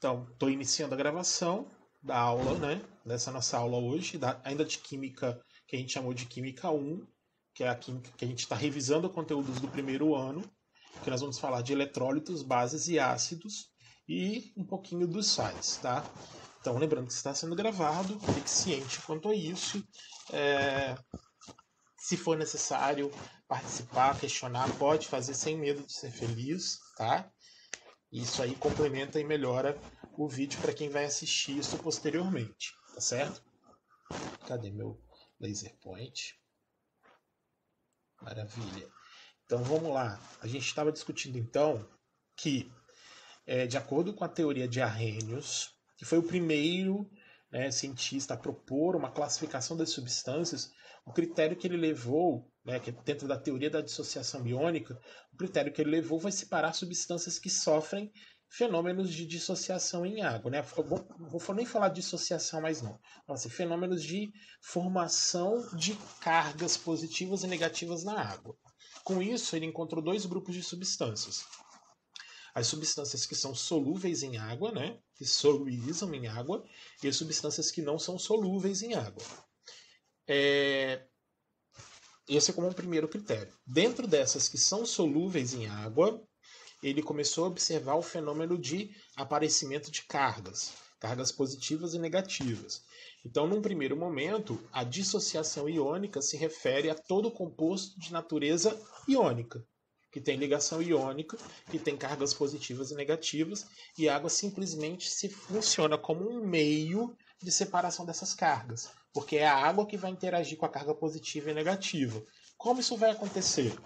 Então, estou iniciando a gravação da aula, né? Dessa nossa aula hoje, ainda de Química, que a gente chamou de Química 1, que é a Química que a gente está revisando conteúdos do primeiro ano, que nós vamos falar de eletrólitos, bases e ácidos, e um pouquinho dos sais, tá? Então, lembrando que está sendo gravado, fique ciente quanto a isso. Se for necessário participar, questionar, pode fazer sem medo de ser feliz, tá? Isso aí complementa e melhora o vídeo para quem vai assistir isso posteriormente, tá certo? Cadê meu laser point? Maravilha. Então vamos lá. A gente estava discutindo então que, de acordo com a teoria de Arrhenius, que foi o primeiro cientista a propor uma classificação das substâncias, o critério que ele levou, que dentro da teoria da dissociação iônica, o critério que ele levou vai separar substâncias que sofrem fenômenos de dissociação em água. Vou nem falar de dissociação mais não. Assim, fenômenos de formação de cargas positivas e negativas na água. Com isso, ele encontrou dois grupos de substâncias. As substâncias que são solúveis em água, que solubilizam em água, e as substâncias que não são solúveis em água. Esse é como um primeiro critério. Dentro dessas que são solúveis em água, ele começou a observar o fenômeno de aparecimento de cargas positivas e negativas. Então, num primeiro momento, a dissociação iônica se refere a todo composto de natureza iônica, que tem ligação iônica, que tem cargas positivas e negativas, e a água simplesmente se funciona como um meio de separação dessas cargas, porque é a água que vai interagir com a carga positiva e negativa. Como isso vai acontecer?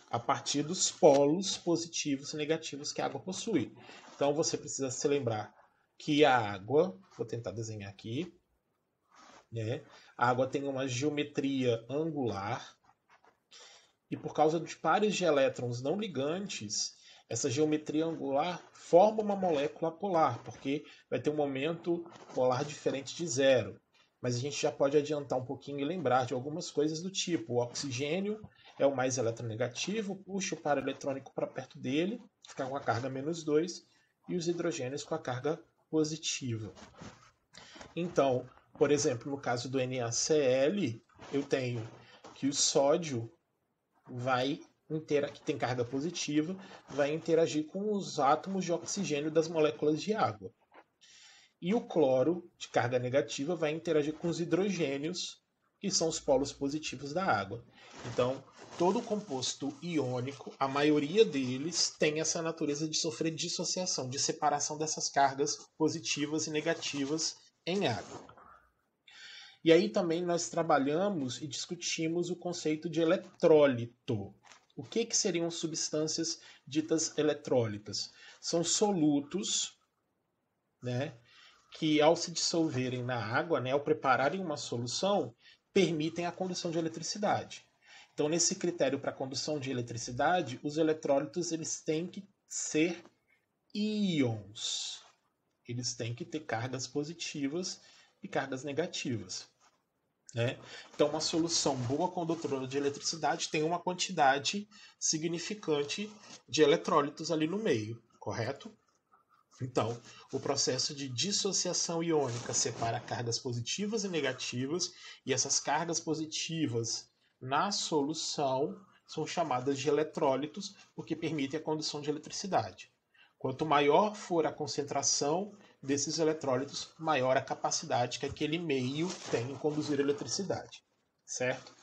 A partir dos polos positivos e negativos que a água possui. Então você precisa se lembrar que a água, vou tentar desenhar aqui, a água tem uma geometria angular, e por causa de pares de elétrons não ligantes, essa geometria angular forma uma molécula polar, porque vai ter um momento polar diferente de zero. Mas a gente já pode adiantar um pouquinho e lembrar de algumas coisas do tipo: o oxigênio é o mais eletronegativo, puxa o par eletrônico para perto dele, fica com a carga -2, e os hidrogênios com a carga positiva. Então, por exemplo, no caso do NaCl, eu tenho que o sódio que tem carga positiva, vai interagir com os átomos de oxigênio das moléculas de água. E o cloro, de carga negativa, vai interagir com os hidrogênios, que são os polos positivos da água. Então, todo composto iônico, a maioria deles tem essa natureza de sofrer dissociação, de separação dessas cargas positivas e negativas em água. E aí também nós trabalhamos e discutimos o conceito de eletrólito. O que seriam substâncias ditas eletrólitas? São solutos, que ao se dissolverem na água, ao prepararem uma solução, permitem a condução de eletricidade. Então, nesse critério para a condução de eletricidade, os eletrólitos eles têm que ser íons. Eles têm que ter cargas positivas e cargas negativas. Então, uma solução boa condutora de eletricidade tem uma quantidade significante de eletrólitos ali no meio, correto? Então, o processo de dissociação iônica separa cargas positivas e negativas, e essas cargas positivas na solução são chamadas de eletrólitos, porque permitem a condução de eletricidade. Quanto maior for a concentração desses eletrólitos, maior a capacidade que aquele meio tem em conduzir eletricidade, certo?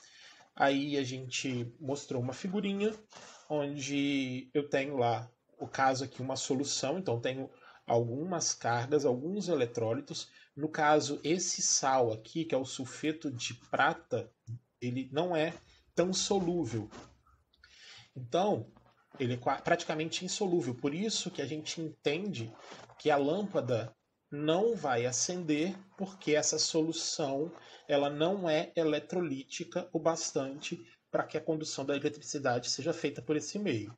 Aí a gente mostrou uma figurinha onde eu tenho lá, o caso aqui, uma solução, então tenho algumas cargas, alguns eletrólitos. No caso, esse sal aqui, que é o sulfeto de prata, ele não é tão solúvel. Então, ele é praticamente insolúvel. Por isso que a gente entende que a lâmpada não vai acender, porque essa solução ela não é eletrolítica o bastante para que a condução da eletricidade seja feita por esse meio.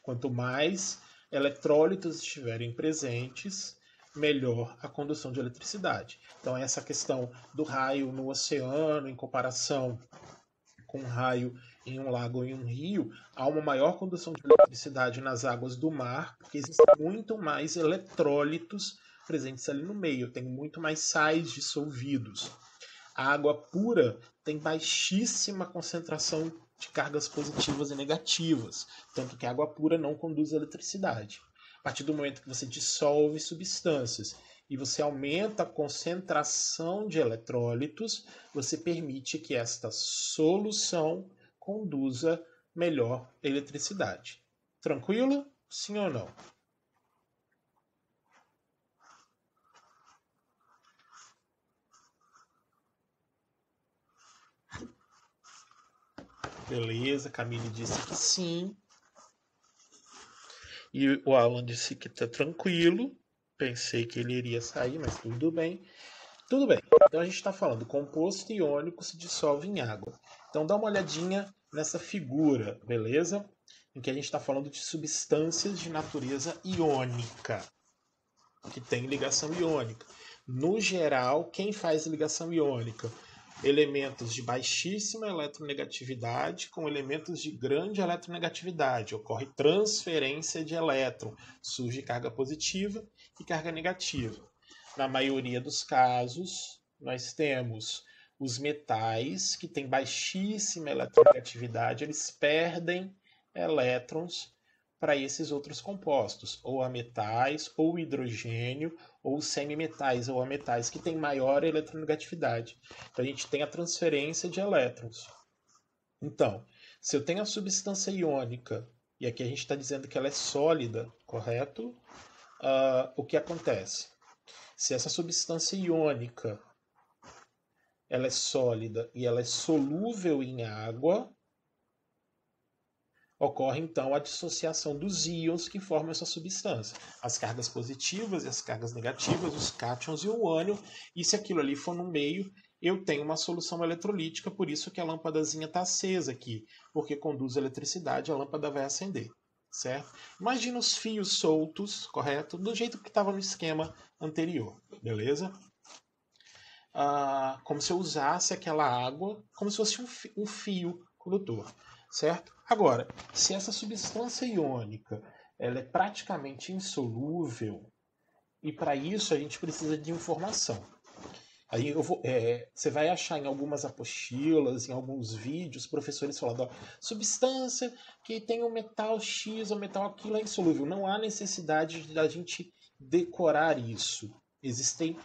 Quanto mais eletrólitos estiverem presentes, melhor a condução de eletricidade. Então, essa questão do raio no oceano em comparação com um raio em um lago ou em um rio, há uma maior condução de eletricidade nas águas do mar, porque existem muito mais eletrólitos presentes ali no meio. Eu tenho muito mais sais dissolvidos. A água pura tem baixíssima concentração de cargas positivas e negativas, tanto que a água pura não conduz eletricidade. A partir do momento que você dissolve substâncias e você aumenta a concentração de eletrólitos, você permite que esta solução conduza melhor eletricidade. Tranquilo? Sim ou não? Beleza, Camille disse que sim. E o Alan disse que tá tranquilo. Pensei que ele iria sair, mas tudo bem. Tudo bem. Então a gente está falando composto iônico se dissolve em água. Então dá uma olhadinha nessa figura, beleza? Em que a gente está falando de substâncias de natureza iônica, que tem ligação iônica. No geral, quem faz ligação iônica? Elementos de baixíssima eletronegatividade com elementos de grande eletronegatividade. Ocorre transferência de elétron. Surge carga positiva e carga negativa. Na maioria dos casos, nós temos os metais que têm baixíssima eletronegatividade, eles perdem elétrons para esses outros compostos, ou a metais, ou hidrogênio, ou semimetais, ou a metais que têm maior eletronegatividade. Então a gente tem a transferência de elétrons. Então, se eu tenho a substância iônica, e aqui a gente está dizendo que ela é sólida, correto? O que acontece? Se essa substância iônica ela é sólida e ela é solúvel em água, ocorre então a dissociação dos íons que formam essa substância. As cargas positivas e as cargas negativas, os cátions e o ânion. E se aquilo ali for no meio, eu tenho uma solução eletrolítica, por isso que a lâmpadazinha está acesa aqui, porque conduz eletricidade, a lâmpada vai acender. Certo? Imagina os fios soltos, correto? Do jeito que estava no esquema anterior, beleza? Como se eu usasse aquela água como se fosse um fio condutor, certo? Agora, se essa substância iônica ela é praticamente insolúvel, e para isso a gente precisa de informação. Aí você vai achar em algumas apostilas, em alguns vídeos, professores falando, ó, substância que tem o metal X ou metal aquilo é insolúvel. Não há necessidade da gente decorar isso. Existem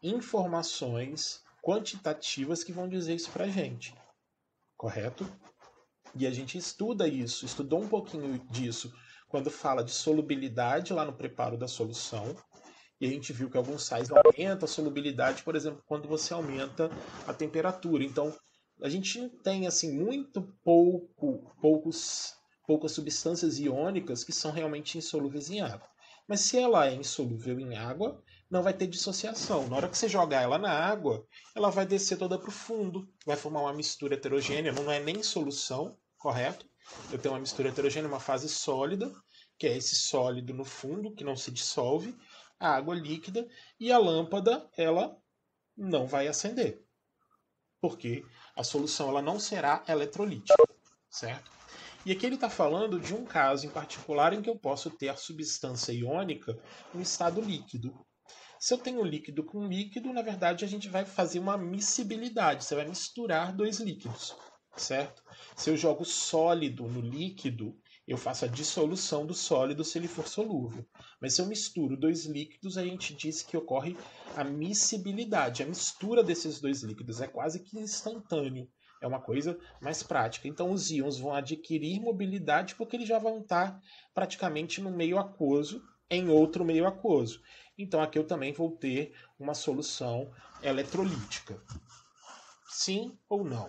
informações quantitativas que vão dizer isso pra gente. Correto? E a gente estuda isso, estudou um pouquinho disso quando fala de solubilidade lá no preparo da solução. E a gente viu que alguns sais aumentam a solubilidade, por exemplo, quando você aumenta a temperatura. Então, a gente tem assim muito poucas substâncias iônicas que são realmente insolúveis em água. Mas se ela é insolúvel em água, não vai ter dissociação. Na hora que você jogar ela na água, ela vai descer toda para o fundo, vai formar uma mistura heterogênea, não é nem solução, correto? Eu tenho uma mistura heterogênea, uma fase sólida, que é esse sólido no fundo, que não se dissolve, a água líquida, e a lâmpada ela não vai acender, porque a solução ela não será eletrolítica, certo? E aqui ele está falando de um caso em particular em que eu posso ter a substância iônica em estado líquido. Se eu tenho líquido com líquido, na verdade a gente vai fazer uma miscibilidade, você vai misturar dois líquidos, certo? Se eu jogo sólido no líquido, eu faço a dissolução do sólido se ele for solúvel. Mas se eu misturo dois líquidos, a gente diz que ocorre a miscibilidade. A mistura desses dois líquidos é quase que instantâneo. É uma coisa mais prática. Então os íons vão adquirir mobilidade porque eles já vão estar praticamente no meio aquoso, em outro meio aquoso. Então aqui eu também vou ter uma solução eletrolítica. Sim ou não?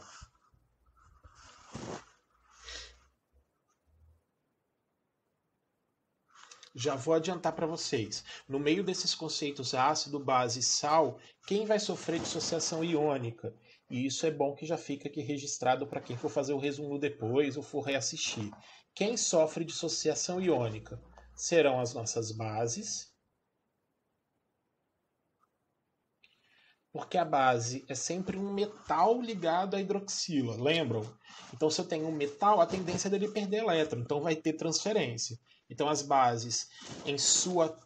Já vou adiantar para vocês. No meio desses conceitos ácido, base e sal, quem vai sofrer dissociação iônica? E isso é bom que já fica aqui registrado para quem for fazer o resumo depois ou for reassistir. Quem sofre dissociação iônica serão as nossas bases, porque a base é sempre um metal ligado à hidroxila, lembram? Então, se eu tenho um metal, a tendência dele perder elétron, então vai ter transferência. Então, as bases, em sua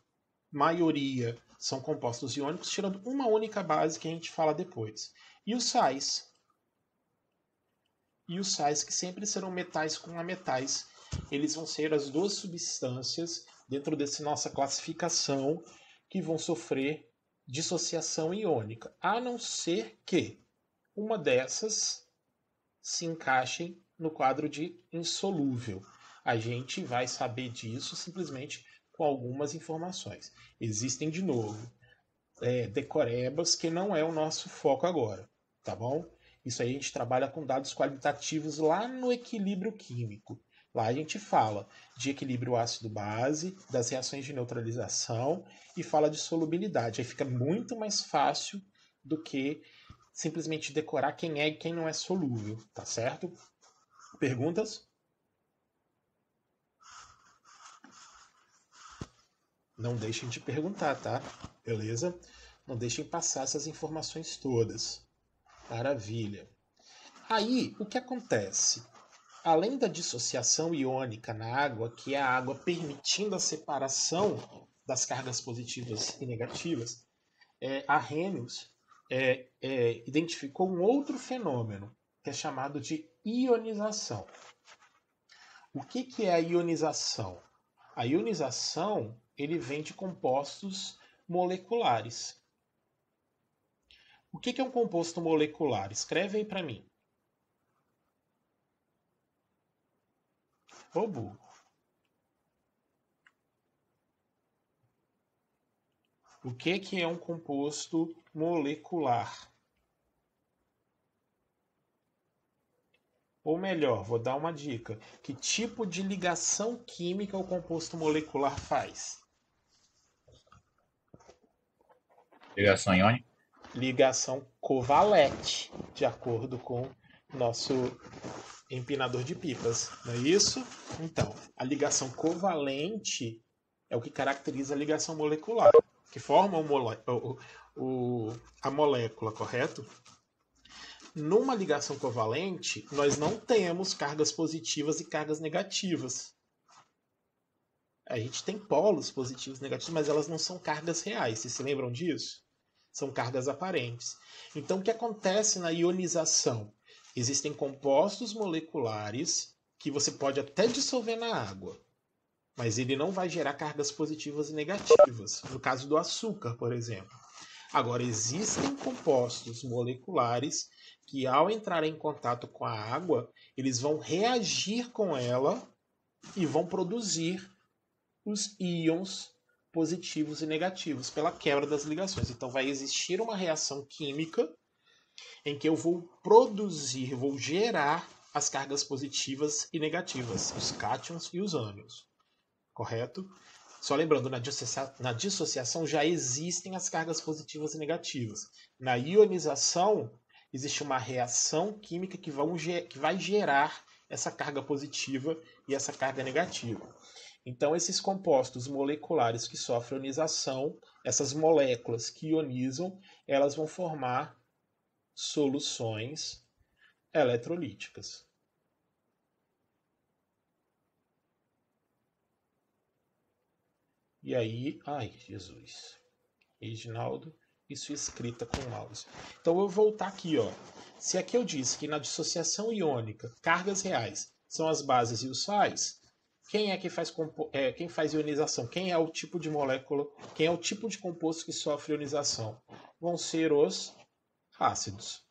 maioria, são compostos iônicos, tirando uma única base que a gente fala depois. E os sais? E os sais que sempre serão metais com ametais. Eles vão ser as duas substâncias dentro dessa nossa classificação que vão sofrer dissociação iônica, a não ser que uma dessas se encaixem no quadro de insolúvel. A gente vai saber disso simplesmente com algumas informações. Existem, de novo, decorebas que não é o nosso foco agora, tá bom? Isso aí a gente trabalha com dados qualitativos lá no equilíbrio químico. Lá a gente fala de equilíbrio ácido-base, das reações de neutralização e fala de solubilidade. Aí fica muito mais fácil do que simplesmente decorar quem é e quem não é solúvel, tá certo? Perguntas? Não deixem de perguntar, tá? Beleza? Não deixem passar essas informações todas. Maravilha. Aí, o que acontece? Além da dissociação iônica na água, que é a água permitindo a separação das cargas positivas e negativas, a Arrhenius identificou um outro fenômeno, que é chamado de ionização. O que é a ionização? A ionização ele vem de compostos moleculares. O que é um composto molecular? Escreve aí para mim. Ô, burro. O que é um composto molecular? Ou melhor, vou dar uma dica. Que tipo de ligação química o composto molecular faz? Ligação iônica? Ligação covalente, de acordo com nosso empinador de pipas, não é isso? Então, a ligação covalente é o que caracteriza a ligação molecular, que forma a molécula, correto? Numa ligação covalente, nós não temos cargas positivas e cargas negativas. A gente tem polos positivos e negativos, mas elas não são cargas reais. Vocês se lembram disso? São cargas aparentes. Então, o que acontece na ionização? Existem compostos moleculares que você pode até dissolver na água, mas ele não vai gerar cargas positivas e negativas. No caso do açúcar, por exemplo. Agora, existem compostos moleculares que, ao entrar em contato com a água, eles vão reagir com ela e vão produzir os íons positivos e negativos pela quebra das ligações. Então vai existir uma reação química em que eu vou produzir, vou gerar as cargas positivas e negativas, os cátions e os ânions. Correto? Só lembrando, na dissociação já existem as cargas positivas e negativas. Na ionização, existe uma reação química que vai gerar essa carga positiva e essa carga negativa. Então, esses compostos moleculares que sofrem ionização, essas moléculas que ionizam, elas vão formar soluções eletrolíticas. E aí, ai, Jesus. Reginaldo e sua escrita com mouse. Então, eu vou voltar aqui, ó. Se aqui eu disse que na dissociação iônica, cargas reais são as bases e os sais, quem é que quem faz ionização? Quem é o tipo de molécula? Quem é o tipo de composto que sofre ionização? Vão ser os ácidos.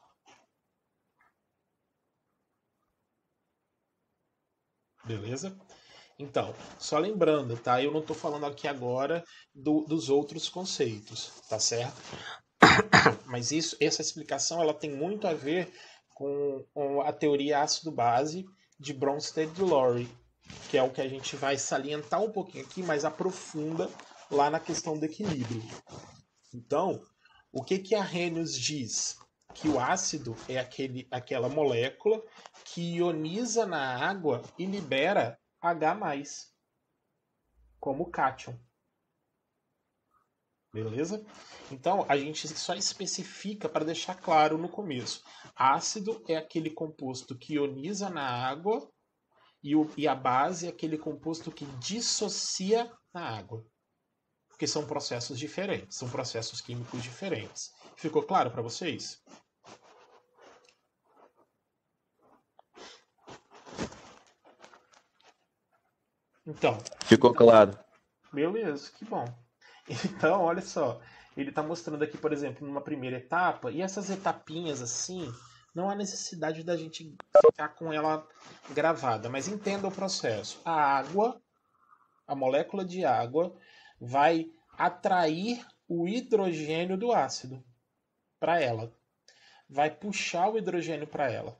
Beleza? Então, só lembrando, tá? Eu não estou falando aqui agora dos outros conceitos, tá certo? Mas essa explicação ela tem muito a ver com a teoria ácido-base de Bronsted e Lowry, que é o que a gente vai salientar um pouquinho aqui, mas aprofunda lá na questão do equilíbrio. Então, o que a Arrhenius diz? Que o ácido é aquela molécula que ioniza na água e libera H+, como cátion. Beleza? Então, a gente só especifica para deixar claro no começo. Ácido é aquele composto que ioniza na água e a base é aquele composto que dissocia na água. porque são processos diferentes, são processos químicos diferentes. Ficou claro para vocês? Então. Ficou claro. Beleza, que bom. Então, olha só. Ele está mostrando aqui, por exemplo, numa primeira etapa, e essas etapinhas assim, não há necessidade da gente ficar com ela gravada, mas entenda o processo. A água, a molécula de água, vai atrair o hidrogênio do ácido para ela. Vai puxar o hidrogênio para ela.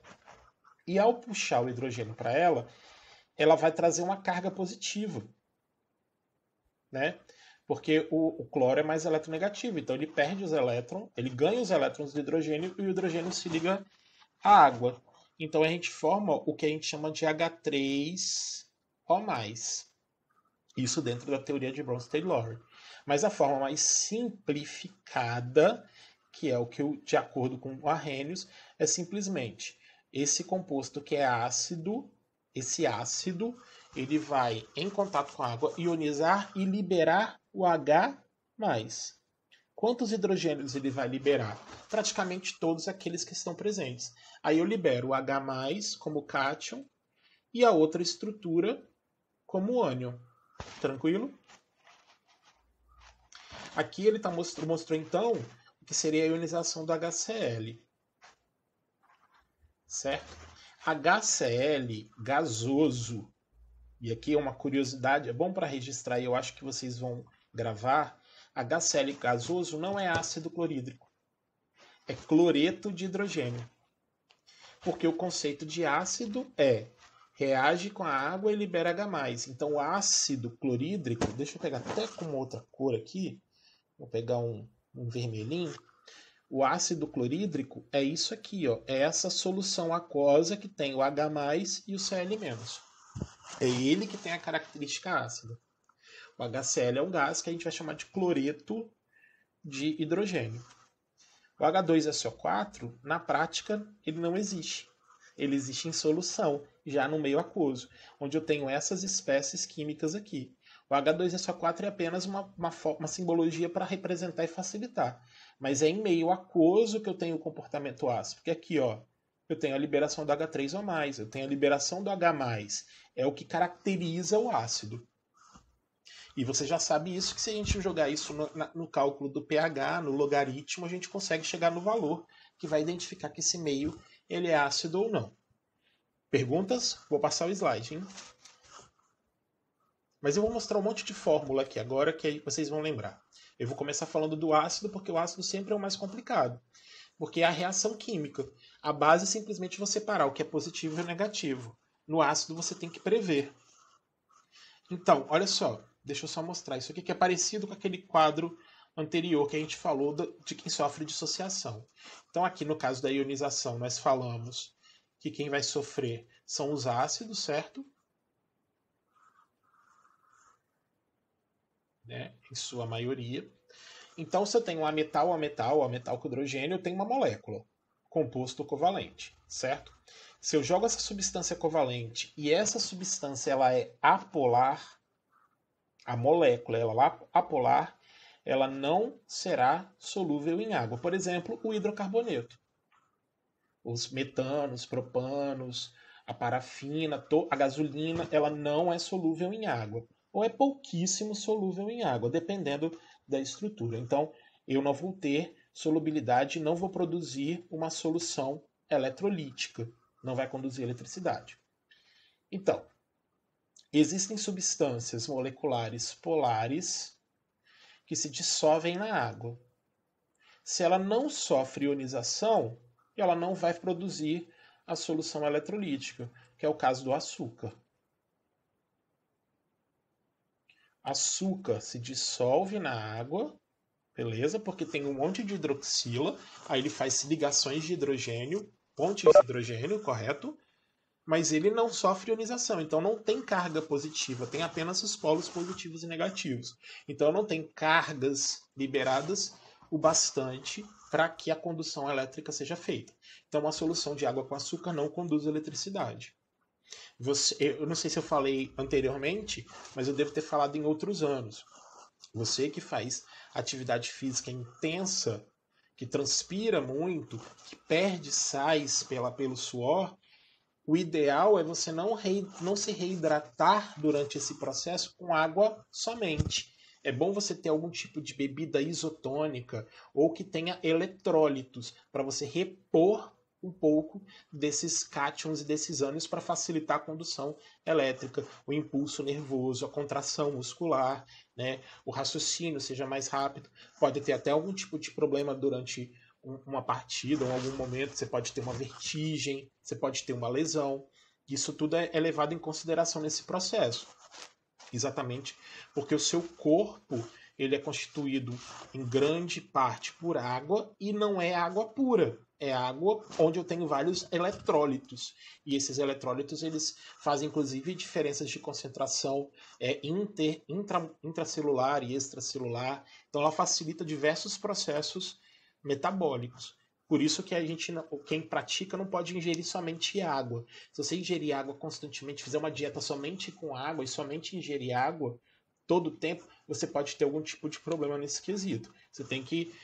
E ao puxar o hidrogênio para ela, ela vai trazer uma carga positiva, né? Porque o cloro é mais eletronegativo, então ele perde os elétrons, ele ganha os elétrons do hidrogênio e o hidrogênio se liga à água. Então a gente forma o que a gente chama de H3O+. Isso dentro da teoria de Bronsted-Lowry. Mas a forma mais simplificada, que é o que, de acordo com o Arrhenius, é simplesmente esse composto que é ácido, esse ácido, ele vai em contato com a água, ionizar e liberar o H+. Quantos hidrogênios ele vai liberar? Praticamente todos aqueles que estão presentes. Aí eu libero o H+, como cátion, e a outra estrutura como ânion. Tranquilo? Aqui ele mostrou então o que seria a ionização do HCl. Certo? HCl gasoso. E aqui é uma curiosidade, é bom para registrar e eu acho que vocês vão gravar. HCl gasoso não é ácido clorídrico. É cloreto de hidrogênio. Porque o conceito de ácido é reage com a água e libera H+. Então o ácido clorídrico, deixa eu pegar até com uma outra cor aqui. Vou pegar um vermelhinho. O ácido clorídrico é isso aqui, ó. É essa solução aquosa que tem o H+ e o Cl-. É ele que tem a característica ácida. O HCl é um gás que a gente vai chamar de cloreto de hidrogênio. O H2SO4, na prática, ele não existe. Ele existe em solução, já no meio aquoso, onde eu tenho essas espécies químicas aqui. O H2SO4 é apenas uma simbologia para representar e facilitar. Mas é em meio aquoso que eu tenho o comportamento ácido. Porque aqui, ó, eu tenho a liberação do H3O+, eu tenho a liberação do H+. É o que caracteriza o ácido. E você já sabe isso, que se a gente jogar isso no cálculo do pH, no logaritmo, a gente consegue chegar no valor que vai identificar que esse meio ele é ácido ou não. Perguntas? Vou passar o slide, hein? Mas eu vou mostrar um monte de fórmula aqui agora, que aí vocês vão lembrar. Eu vou começar falando do ácido, porque o ácido sempre é o mais complicado. Porque é a reação química. A base é simplesmente você separar o que é positivo e negativo. No ácido você tem que prever. Então, olha só. Deixa eu só mostrar isso aqui, que é parecido com aquele quadro anterior que a gente falou de quem sofre dissociação. Então aqui no caso da ionização nós falamos que quem vai sofrer são os ácidos, certo? Né? Em sua maioria. Então se eu tenho ametal com hidrogênio, eu tenho uma molécula, composto covalente, certo? Se eu jogo essa substância covalente e essa substância ela é apolar, a molécula ela é apolar, ela não será solúvel em água. Por exemplo, o hidrocarboneto. Os metanos, propanos, a parafina, a gasolina, ela não é solúvel em água. Ou é pouquíssimo solúvel em água, dependendo da estrutura. Então, eu não vou ter solubilidade, não vou produzir uma solução eletrolítica. Não vai conduzir eletricidade. Então, existem substâncias moleculares polares que se dissolvem na água. Se ela não sofre ionização, ela não vai produzir a solução eletrolítica, que é o caso do açúcar. Açúcar se dissolve na água, beleza? Porque tem um monte de hidroxila, aí ele faz ligações de hidrogênio, pontes de hidrogênio, correto? Mas ele não sofre ionização, então não tem carga positiva, tem apenas os polos positivos e negativos. Então não tem cargas liberadas o bastante para que a condução elétrica seja feita. Então uma solução de água com açúcar não conduz eletricidade. Eu não sei se eu falei anteriormente, mas eu devo ter falado em outros anos. Você que faz atividade física intensa, que transpira muito, que perde sais pelo suor, o ideal é você não se reidratar durante esse processo com água somente. É bom você ter algum tipo de bebida isotônica ou que tenha eletrólitos para você repor um pouco desses cátions e desses ânions para facilitar a condução elétrica, o impulso nervoso, a contração muscular, né? O raciocínio seja mais rápido. Pode ter até algum tipo de problema durante uma partida ou algum momento, você pode ter uma vertigem, você pode ter uma lesão. Isso tudo é levado em consideração nesse processo. Exatamente porque o seu corpo ele é constituído em grande parte por água e não é água pura. É água onde eu tenho vários eletrólitos. E esses eletrólitos eles fazem inclusive diferenças de concentração intracelular e extracelular. Então ela facilita diversos processos metabólicos. Por isso que quem pratica não pode ingerir somente água. Se você ingerir água constantemente, fizer uma dieta somente com água e somente ingerir água todo o tempo, você pode ter algum tipo de problema nesse quesito. Você tem que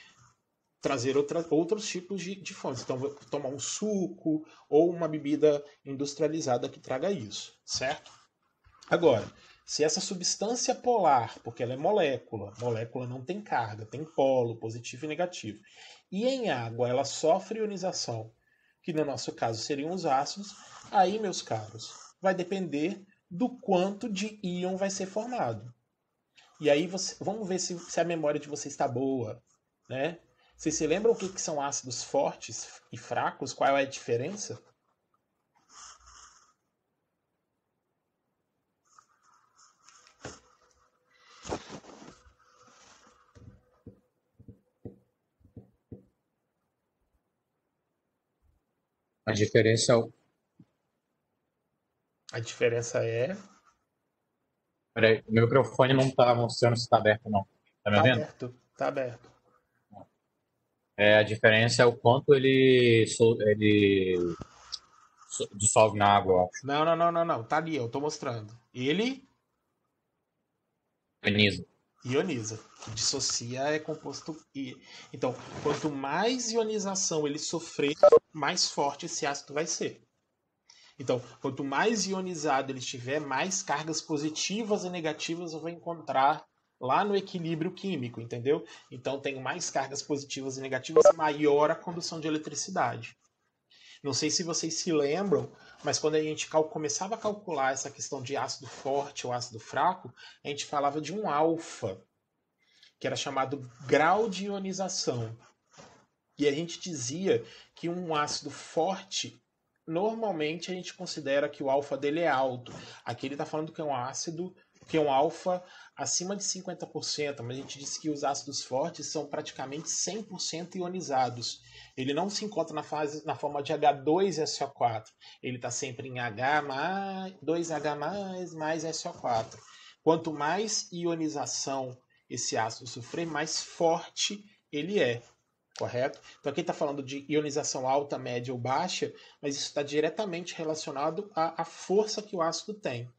trazer outros tipos de fontes. Então, tomar um suco ou uma bebida industrializada que traga isso, certo? Agora, se essa substância polar, porque ela é molécula não tem carga, tem polo, positivo e negativo, e em água ela sofre ionização, que no nosso caso seriam os ácidos, aí, meus caros, vai depender do quanto de íon vai ser formado. E aí vamos ver se a memória de vocês está boa, né? Vocês se lembram o que são ácidos fortes e fracos? Qual é a diferença? A diferença é o. A diferença é... Peraí, o meu microfone não tá mostrando se está aberto, não. Tá me Tá ouvindo? aberto, tá aberto. A diferença é o quanto dissolve na água, eu acho. Não. Tá ali, eu tô mostrando. Ele Ioniza. ioniza. Que dissocia é composto I. Então, quanto mais ionização ele sofrer, mais forte esse ácido vai ser. Então, quanto mais ionizado ele estiver, mais cargas positivas e negativas eu vou encontrar lá no equilíbrio químico, entendeu? Então, tenho mais cargas positivas e negativas, maior a condução de eletricidade. Não sei se vocês se lembram, mas quando a gente começava a calcular essa questão de ácido forte ou ácido fraco, a gente falava de um alfa, que era chamado grau de ionização. E a gente dizia que um ácido forte, normalmente a gente considera que o alfa dele é alto. Aqui ele está falando que é um ácido, que é um alfa acima de 50%, mas a gente disse que os ácidos fortes são praticamente 100% ionizados. Ele não se encontra na forma de H2SO4. Ele está sempre em H+, 2H+, mais SO4. Quanto mais ionização esse ácido sofrer, mais forte ele é. Correto? Então aqui está falando de ionização alta, média ou baixa, mas isso está diretamente relacionado à força que o ácido tem.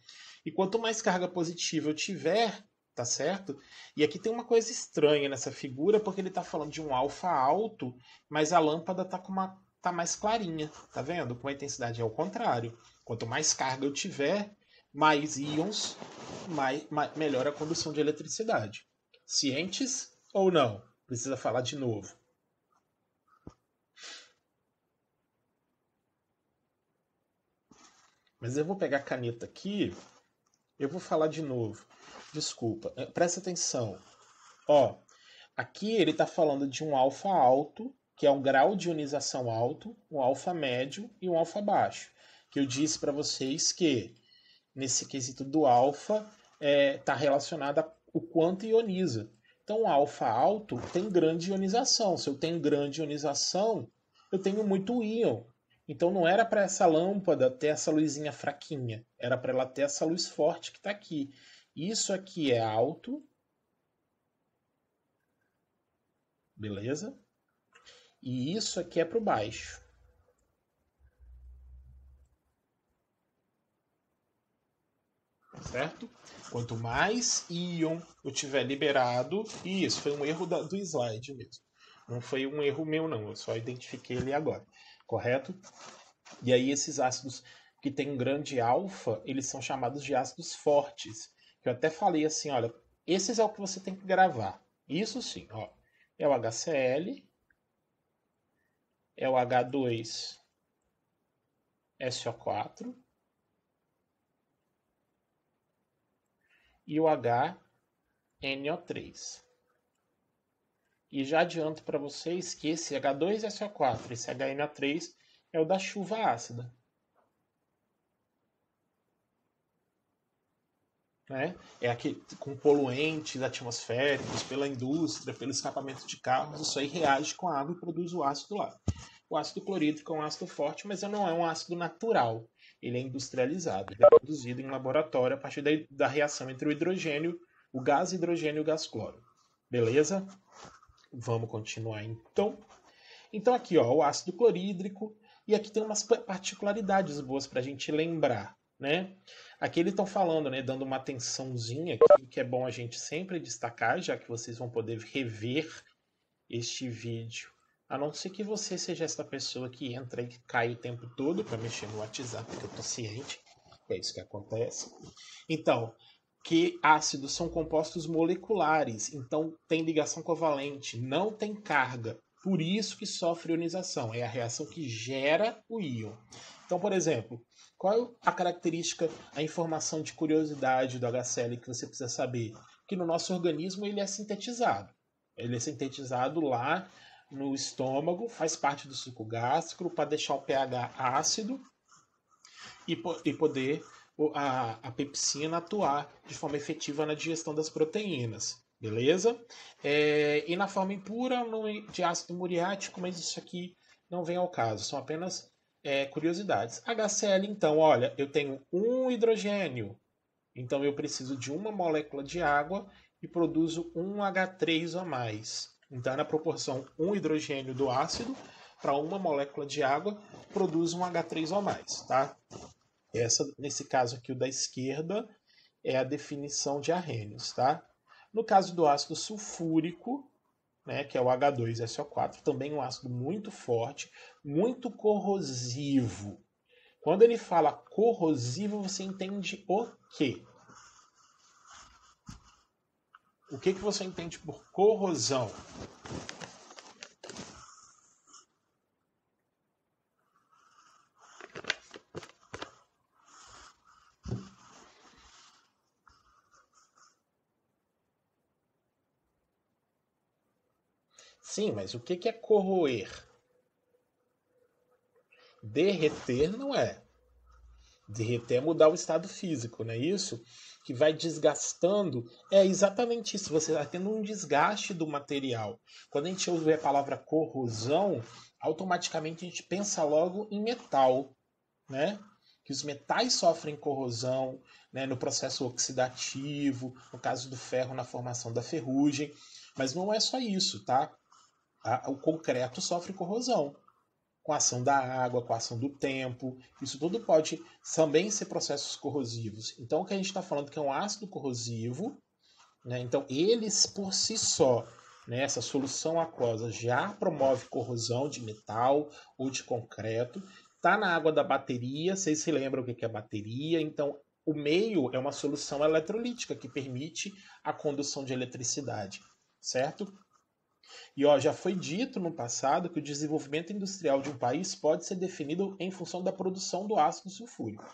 E quanto mais carga positiva eu tiver, tá certo? E aqui tem uma coisa estranha nessa figura, porque ele está falando de um alfa alto, mas a lâmpada tá mais clarinha, tá vendo? Com a intensidade é o contrário. Quanto mais carga eu tiver, mais íons, melhor a condução de eletricidade. Cientes ou não? Precisa falar de novo. Mas eu vou pegar a caneta aqui, eu vou falar de novo. Desculpa, presta atenção. Ó, aqui ele está falando de um alfa alto, que é um grau de ionização alto, um alfa médio e um alfa baixo. Que eu disse para vocês que nesse quesito do alfa está relacionado ao quanto ioniza. Então, o alfa alto tem grande ionização. Se eu tenho grande ionização, eu tenho muito íon. Então, não era para essa lâmpada ter essa luzinha fraquinha. Era para ela ter essa luz forte que está aqui. Isso aqui é alto. Beleza? E isso aqui é para o baixo. Certo? Quanto mais íon eu tiver liberado, e isso foi um erro do slide mesmo. Não foi um erro meu, não. Eu só identifiquei ele agora. Correto? E aí esses ácidos que têm um grande alfa, eles são chamados de ácidos fortes. Eu até falei assim, olha, esses é o que você tem que gravar. Isso sim, ó. É o HCl, é o H2SO4 e o HNO3. E já adianto para vocês que esse H2SO4 e esse HNO3 é o da chuva ácida. Né? É aqui com poluentes atmosféricos, pela indústria, pelo escapamento de carros, isso aí reage com a água e produz o ácido lá. O ácido clorídrico é um ácido forte, mas não é um ácido natural. Ele é industrializado, ele é produzido em laboratório a partir da reação entre o hidrogênio, o gás hidrogênio e o gás cloro. Beleza? Vamos continuar então. Então aqui, ó, o ácido clorídrico, e aqui tem umas particularidades boas para a gente lembrar, né? Aqui eles estão falando, né, dando uma atençãozinha aqui, que é bom a gente sempre destacar, já que vocês vão poder rever este vídeo. A não ser que você seja essa pessoa que entra e cai o tempo todo para mexer no WhatsApp, porque eu tô ciente, é isso que acontece. Então, que ácidos são compostos moleculares, então tem ligação covalente, não tem carga. Por isso que sofre ionização, é a reação que gera o íon. Então, por exemplo, qual é a característica, a informação de curiosidade do HCl que você precisa saber? Que no nosso organismo ele é sintetizado. Ele é sintetizado lá no estômago, faz parte do suco gástrico para deixar o pH ácido e poder a pepsina atuar de forma efetiva na digestão das proteínas. Beleza? E na forma impura de ácido muriático, mas isso aqui não vem ao caso, são apenas curiosidades. HCl, então, olha, eu tenho um hidrogênio, então eu preciso de uma molécula de água e produzo um H3 ou mais. Então, na proporção um hidrogênio do ácido para uma molécula de água, produz um H3 ou mais, tá? Nesse caso aqui, o da esquerda, é a definição de Arrhenius, tá? No caso do ácido sulfúrico, né, que é o H2SO4, também um ácido muito forte, muito corrosivo. Quando ele fala corrosivo, você entende o quê? O que você entende por corrosão? Sim, mas o que é corroer? Derreter não é. Derreter é mudar o estado físico, não é isso? Que vai desgastando. É exatamente isso. Você está tendo um desgaste do material. Quando a gente ouve a palavra corrosão, automaticamente a gente pensa logo em metal, né? Que os metais sofrem corrosão, né, no processo oxidativo, no caso do ferro, na formação da ferrugem. Mas não é só isso, tá? O concreto sofre corrosão com a ação da água, com a ação do tempo. Isso tudo pode também ser processos corrosivos. Então, o que a gente está falando que é um ácido corrosivo, né? Então, eles por si só, né, essa solução aquosa já promove corrosão de metal ou de concreto. Está na água da bateria, vocês se lembram o que é bateria? Então, o meio é uma solução eletrolítica que permite a condução de eletricidade, certo? E ó, já foi dito no passado que o desenvolvimento industrial de um país pode ser definido em função da produção do ácido sulfúrico,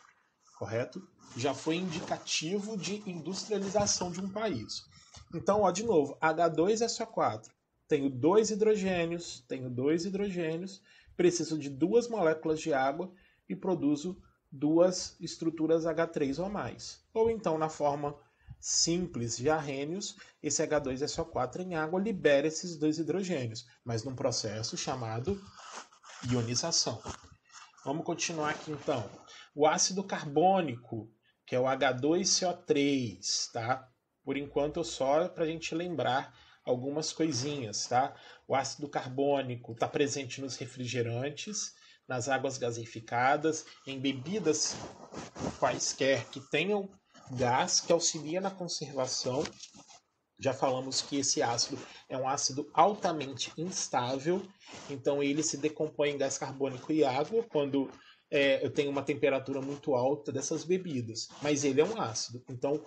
correto? Já foi indicativo de industrialização de um país. Então, ó, de novo, H2SO4. Tenho dois hidrogênios, preciso de duas moléculas de água e produzo duas estruturas H3 ou mais. Ou então, na forma simples de Arrhenius, esse H2SO4 em água libera esses dois hidrogênios, mas num processo chamado ionização. Vamos continuar aqui então. O ácido carbônico, que é o H2CO3, tá? Por enquanto, só para a gente lembrar algumas coisinhas, tá? O ácido carbônico está presente nos refrigerantes, nas águas gaseificadas, em bebidas quaisquer que tenham gás que auxilia na conservação. Já falamos que esse ácido é um ácido altamente instável, então ele se decompõe em gás carbônico e água quando eu tenho uma temperatura muito alta dessas bebidas. Mas ele é um ácido, então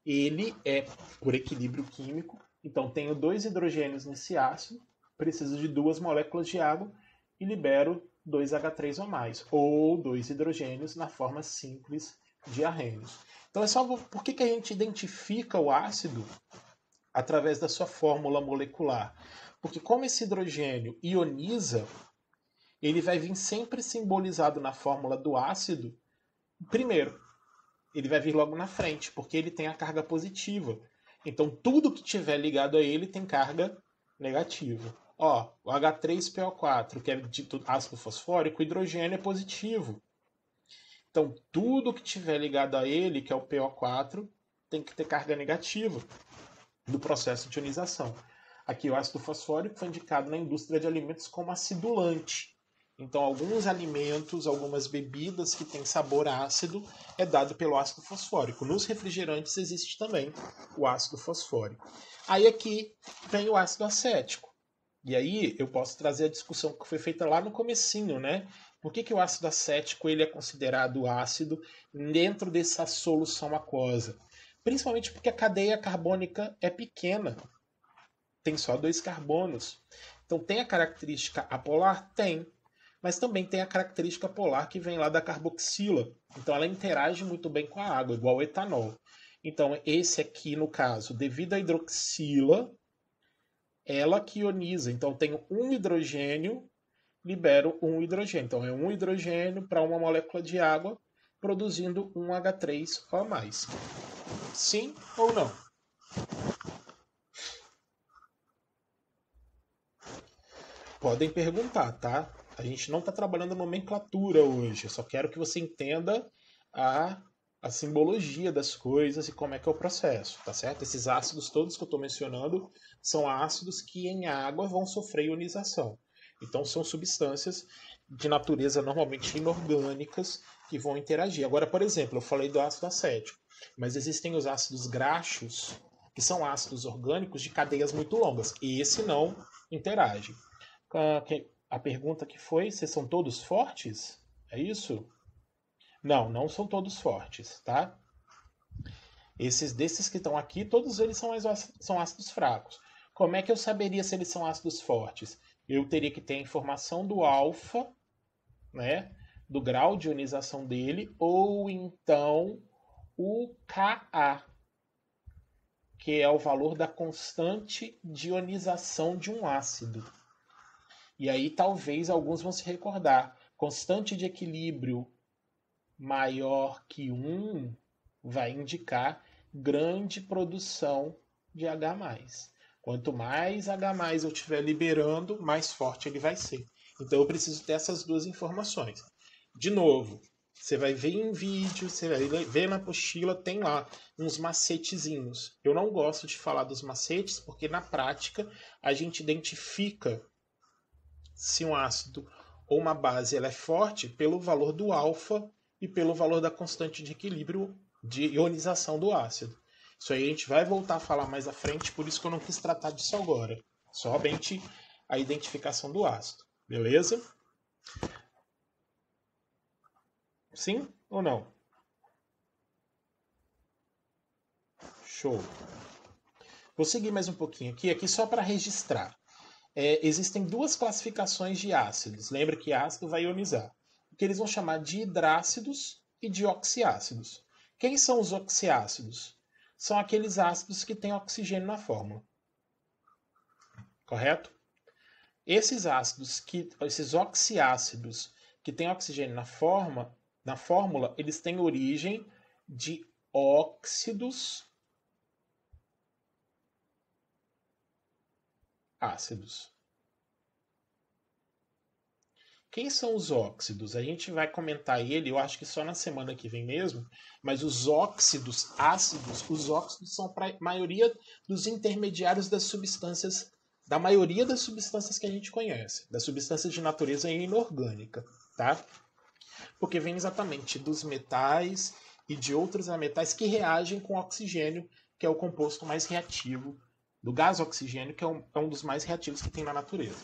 ele é por equilíbrio químico. Então tenho 2 hidrogênios nesse ácido, preciso de 2 moléculas de água e libero 2H3 ou mais, ou 2 hidrogênios na forma simples de arrênios. Então é só por que a gente identifica o ácido através da sua fórmula molecular? Porque como esse hidrogênio ioniza, ele vai vir sempre simbolizado na fórmula do ácido primeiro. Ele vai vir logo na frente, porque ele tem a carga positiva. Então tudo que tiver ligado a ele tem carga negativa. Ó, o H3PO4, que é dito ácido fosfórico, o hidrogênio é positivo. Então tudo que tiver ligado a ele, que é o PO4, tem que ter carga negativa do processo de ionização. Aqui o ácido fosfórico foi indicado na indústria de alimentos como acidulante. Então alguns alimentos, algumas bebidas que têm sabor ácido é dado pelo ácido fosfórico. Nos refrigerantes existe também o ácido fosfórico. Aí aqui vem o ácido acético. E aí eu posso trazer a discussão que foi feita lá no comecinho, né? Por que o ácido acético ele é considerado ácido dentro dessa solução aquosa? Principalmente porque a cadeia carbônica é pequena. Tem só 2 carbonos. Então tem a característica apolar? Tem. Mas também tem a característica polar que vem lá da carboxila. Então ela interage muito bem com a água, igual o etanol. Então esse aqui, no caso, devido à hidroxila, ela que ioniza. Então tenho um hidrogênio, libero um hidrogênio. Então é um hidrogênio para uma molécula de água, produzindo um H3 ou mais. Sim ou não? Podem perguntar, tá? A gente não está trabalhando nomenclatura hoje. Eu só quero que você entenda a simbologia das coisas e como é que é o processo, tá certo? Esses ácidos todos que eu estou mencionando são ácidos que em água vão sofrer ionização. Então são substâncias de natureza normalmente inorgânicas que vão interagir. Agora, por exemplo, eu falei do ácido acético, mas existem os ácidos graxos, que são ácidos orgânicos de cadeias muito longas. E esse não interage. A pergunta que foi, se são todos fortes? É isso? Não, não são todos fortes, tá? Desses que estão aqui, todos eles são ácidos fracos. Como é que eu saberia se eles são ácidos fortes? Eu teria que ter a informação do alfa, né? Do grau de ionização dele, ou então o Ka, que é o valor da constante de ionização de um ácido. E aí talvez alguns vão se recordar. Constante de equilíbrio maior que 1 vai indicar grande produção de H+. Quanto mais H+ eu estiver liberando, mais forte ele vai ser. Então eu preciso ter essas duas informações. De novo, você vai ver em vídeo, você vai ver na apostila, tem lá uns macetezinhos. Eu não gosto de falar dos macetes, porque na prática a gente identifica se um ácido ou uma base ela é forte pelo valor do alfa e pelo valor da constante de equilíbrio de ionização do ácido. Isso aí a gente vai voltar a falar mais à frente, por isso que eu não quis tratar disso agora. Somente a identificação do ácido. Beleza? Sim ou não? Show. Vou seguir mais um pouquinho aqui só para registrar. Existem duas classificações de ácidos. Lembra que ácido vai ionizar. O que eles vão chamar de hidrácidos e de oxiácidos. Quem são os oxiácidos? São aqueles ácidos que têm oxigênio na fórmula. Correto? Esses oxiácidos que têm oxigênio na fórmula, eles têm origem de óxidos ácidos. Quem são os óxidos? A gente vai comentar ele, eu acho que só na semana que vem mesmo, mas os óxidos ácidos, os óxidos são para a maioria dos intermediários das substâncias, da maioria das substâncias que a gente conhece, das substâncias de natureza inorgânica, tá? Porque vem exatamente dos metais e de outros metais que reagem com oxigênio, que é o composto mais reativo do gás oxigênio, que é um dos mais reativos que tem na natureza.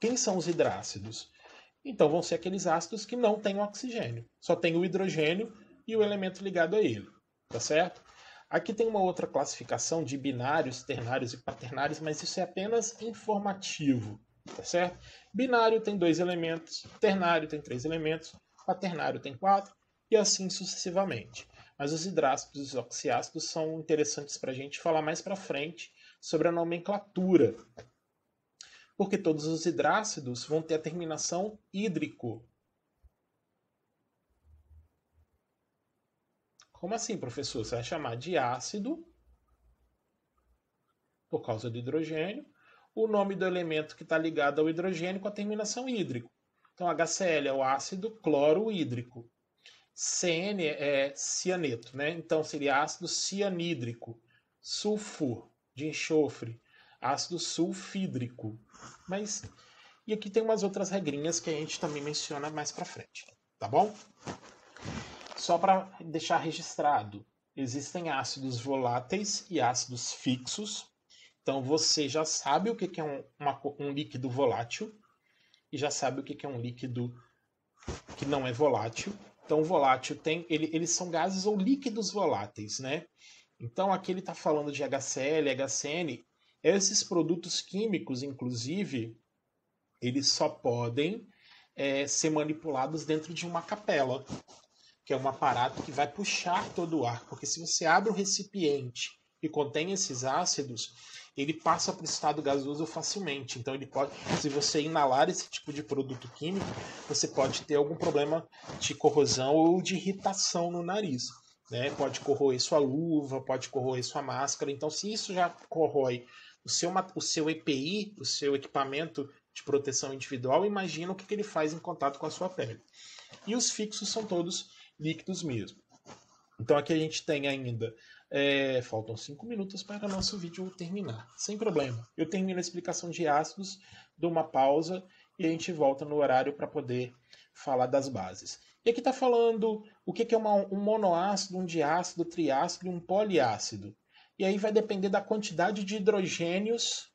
Quem são os hidrácidos? Então vão ser aqueles ácidos que não têm oxigênio, só tem o hidrogênio e o elemento ligado a ele, tá certo? Aqui tem uma outra classificação de binários, ternários e quaternários, mas isso é apenas informativo, tá certo? Binário tem 2 elementos, ternário tem 3 elementos, quaternário tem 4 e assim sucessivamente. Mas os hidrácidos e os oxiácidos são interessantes para a gente falar mais para frente sobre a nomenclatura, porque todos os hidrácidos vão ter a terminação hídrico. Como assim, professor? Você vai chamar de ácido, por causa do hidrogênio, o nome do elemento que está ligado ao hidrogênio com a terminação hídrico. Então, HCl é o ácido cloro hídrico. CN é cianeto, né? Então seria ácido cianídrico. Sulfur, de enxofre. Ácido sulfídrico. E aqui tem umas outras regrinhas que a gente também menciona mais para frente, tá bom? Só para deixar registrado, existem ácidos voláteis e ácidos fixos. Então você já sabe o que é um líquido volátil e já sabe o que é um líquido que não é volátil. Então, volátil eles são gases ou líquidos voláteis, né? Então, aqui ele está falando de HCl, HCN. Esses produtos químicos, inclusive, eles só podem ser manipulados dentro de uma capela, que é um aparato que vai puxar todo o ar. Porque se você abre um recipiente que contém esses ácidos, ele passa para o estado gasoso facilmente. Então, se você inalar esse tipo de produto químico, você pode ter algum problema de corrosão ou de irritação no nariz, né? Pode corroer sua luva, pode corroer sua máscara. Então, se isso já corrói o seu EPI, o seu equipamento de proteção individual, imagina o que ele faz em contato com a sua pele. E os fixos são todos líquidos mesmo. Então, aqui a gente tem ainda... faltam 5 minutos para o nosso vídeo terminar. Sem problema. Eu termino a explicação de ácidos, dou uma pausa e a gente volta no horário para poder falar das bases. E aqui está falando o que é um monoácido, um diácido, triácido e um poliácido. E aí vai depender da quantidade de hidrogênios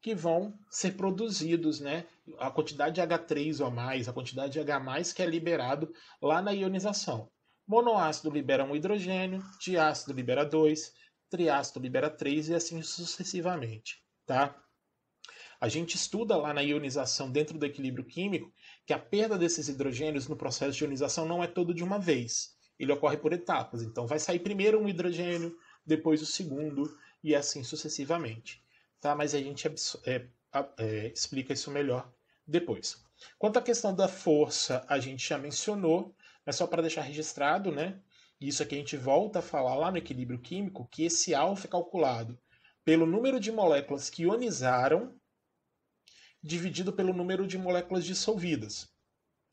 que vão ser produzidos, né? A quantidade de H3 ou mais, a quantidade de H+, que é liberado lá na ionização. Monoácido libera um hidrogênio, diácido libera 2, triácido libera 3 e assim sucessivamente, tá? A gente estuda lá na ionização, dentro do equilíbrio químico, que a perda desses hidrogênios no processo de ionização não é todo de uma vez. Ele ocorre por etapas. Então vai sair primeiro um hidrogênio, depois o segundo e assim sucessivamente, tá? Mas a gente explica isso melhor depois. Quanto à questão da força, a gente já mencionou, mas só para deixar registrado, né? Isso aqui a gente volta a falar lá no equilíbrio químico, que esse alfa é calculado pelo número de moléculas que ionizaram dividido pelo número de moléculas dissolvidas.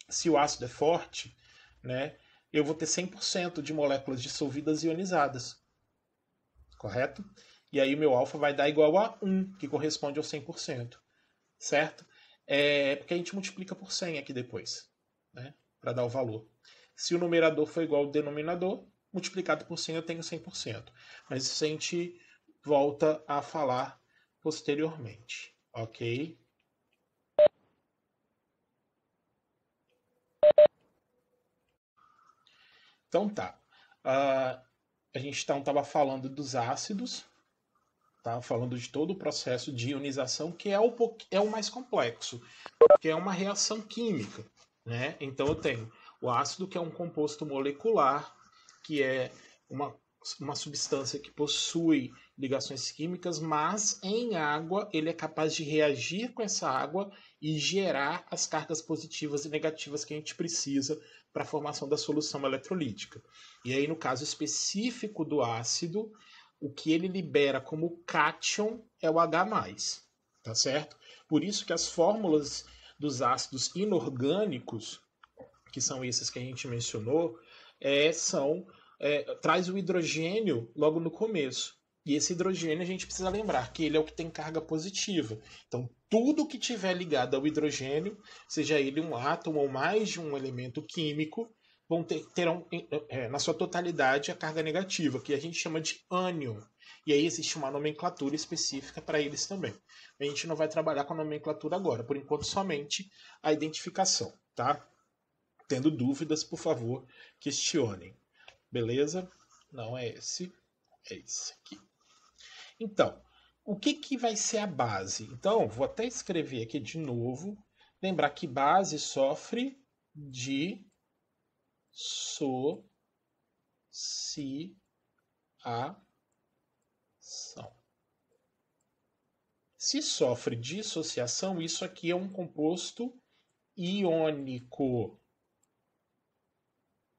Se o ácido é forte, né, eu vou ter 100% de moléculas dissolvidas ionizadas. Correto? E aí o meu alfa vai dar igual a 1, que corresponde ao 100%. Certo? Porque a gente multiplica por 100 aqui depois, né, para dar o valor. Se o numerador for igual ao denominador, multiplicado por 100 eu tenho 100%. Mas isso a gente volta a falar posteriormente. Ok? Então tá. A gente estava falando dos ácidos, tá? Falando de todo o processo de ionização, que é o mais complexo, que é uma reação química, né? Então eu tenho o ácido, que é um composto molecular, que é uma substância que possui ligações químicas, mas em água ele é capaz de reagir com essa água e gerar as cargas positivas e negativas que a gente precisa para a formação da solução eletrolítica. E aí, no caso específico do ácido, o que ele libera como cátion é o H+, tá certo? Por isso que as fórmulas dos ácidos inorgânicos, que são esses que a gente mencionou, traz o hidrogênio logo no começo. E esse hidrogênio a gente precisa lembrar que ele é o que tem carga positiva. Então, tudo que tiver ligado ao hidrogênio, seja ele um átomo ou mais de um elemento químico, terão na sua totalidade a carga negativa, que a gente chama de ânion. E aí existe uma nomenclatura específica para eles também. A gente não vai trabalhar com a nomenclatura agora, por enquanto somente a identificação, tá? Tendo dúvidas, por favor, questionem. Beleza? Não é esse aqui. Então, o que vai ser a base? Então, vou até escrever aqui de novo. Lembrar que base sofre de dissociação. Se sofre dissociação, isso aqui é um composto iônico.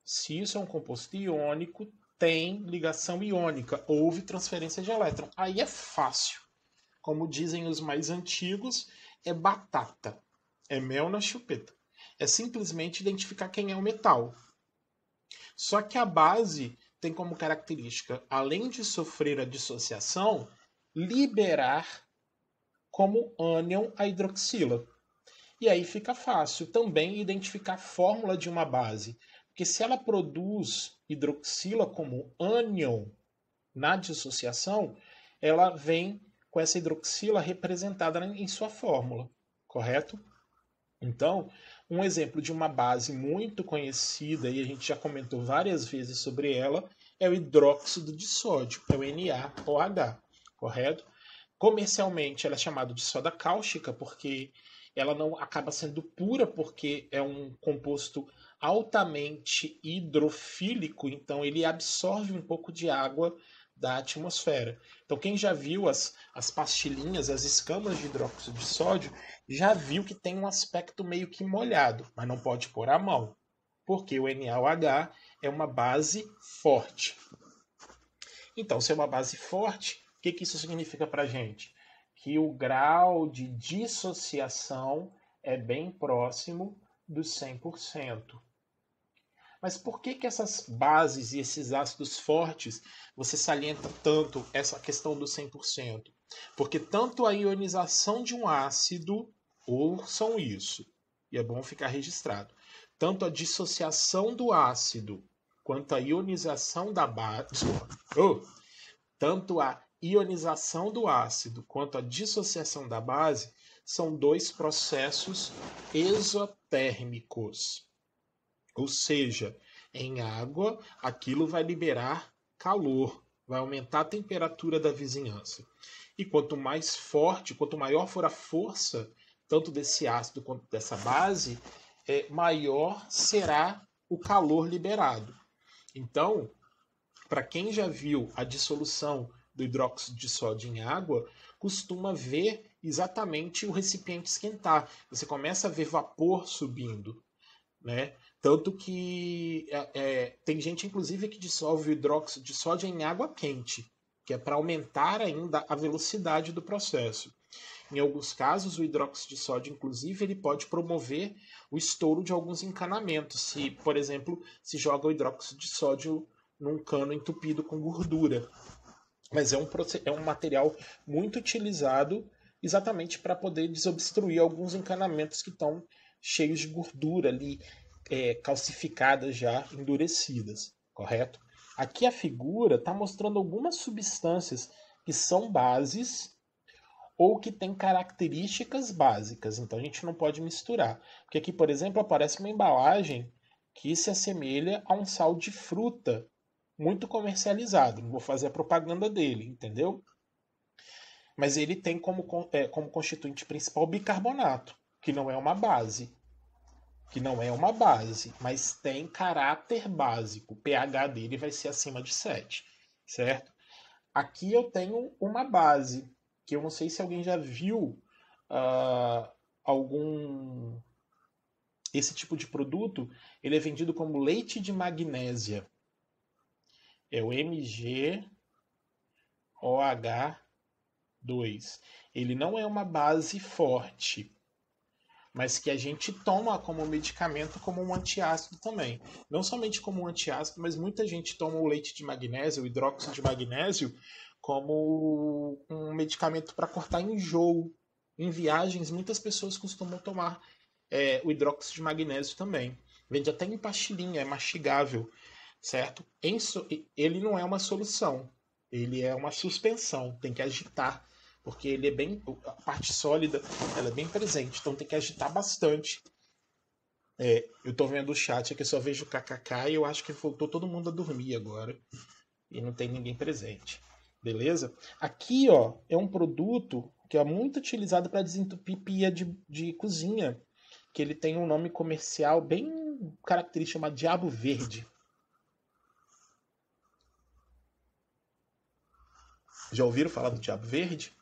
Se isso é um composto iônico, tem ligação iônica, houve transferência de elétron. Aí é fácil. Como dizem os mais antigos, é batata. É mel na chupeta. É simplesmente identificar quem é o metal. Só que a base tem como característica, além de sofrer a dissociação, liberar como ânion a hidroxila. E aí fica fácil também identificar a fórmula de uma base. Porque se ela produz hidroxila como ânion na dissociação, ela vem com essa hidroxila representada em sua fórmula, correto? Então, um exemplo de uma base muito conhecida, e a gente já comentou várias vezes sobre ela, é o hidróxido de sódio, é o NaOH, correto? Comercialmente, ela é chamada de soda cáustica, porque ela não acaba sendo pura, porque é um composto altamente hidrofílico, então ele absorve um pouco de água da atmosfera. Então quem já viu as pastilhinhas, as escamas de hidróxido de sódio, já viu que tem um aspecto meio que molhado, mas não pode pôr a mão, porque o NaOH é uma base forte. Então, se é uma base forte, o que isso significa para a gente? Que o grau de dissociação é bem próximo dos 100%. Mas por que essas bases e esses ácidos fortes você salienta tanto essa questão do 100%? Porque tanto a ionização de um ácido, ouçam isso, e é bom ficar registrado, tanto a dissociação do ácido quanto a ionização da base, tanto a ionização do ácido quanto a dissociação da base são dois processos exotérmicos. Ou seja, em água, aquilo vai liberar calor, vai aumentar a temperatura da vizinhança. E quanto mais forte, quanto maior for a força, tanto desse ácido quanto dessa base, maior será o calor liberado. Então, para quem já viu a dissolução do hidróxido de sódio em água, costuma ver exatamente o recipiente esquentar. Você começa a ver vapor subindo, né? Tanto que tem gente, inclusive, que dissolve o hidróxido de sódio em água quente, que é para aumentar ainda a velocidade do processo. Em alguns casos, o hidróxido de sódio, inclusive, ele pode promover o estouro de alguns encanamentos. Se, por exemplo, se joga o hidróxido de sódio num cano entupido com gordura. Mas é um material muito utilizado exatamente para poder desobstruir alguns encanamentos que estão cheios de gordura ali, calcificadas já, endurecidas, correto? Aqui a figura está mostrando algumas substâncias que são bases ou que têm características básicas, então a gente não pode misturar. Porque aqui, por exemplo, aparece uma embalagem que se assemelha a um sal de fruta muito comercializado. Não vou fazer a propaganda dele, entendeu? Mas ele tem como constituinte principal bicarbonato, que não é uma base. Mas tem caráter básico. O pH dele vai ser acima de 7, certo? Aqui eu tenho uma base, que eu não sei se alguém já viu esse tipo de produto. Ele é vendido como leite de magnésia. É o MgOH2. Ele não é uma base forte, mas que a gente toma como medicamento, como um antiácido também. Não somente como um antiácido, mas muita gente toma o leite de magnésio, o hidróxido de magnésio, como um medicamento para cortar enjoo. Em viagens, muitas pessoas costumam tomar o hidróxido de magnésio também. Vende até em pastilhinha, é mastigável, certo? Ele não é uma solução, ele é uma suspensão, tem que agitar, porque ele é bem, a parte sólida, ela é bem presente, então tem que agitar bastante. Eu tô vendo o chat aqui, só vejo o kkk e eu acho que voltou todo mundo a dormir agora e não tem ninguém presente. Beleza? Aqui, ó, é um produto que é muito utilizado para desentupir pia de cozinha, que ele tem um nome comercial bem característico, chamado Diabo Verde. Já ouviram falar do Diabo Verde?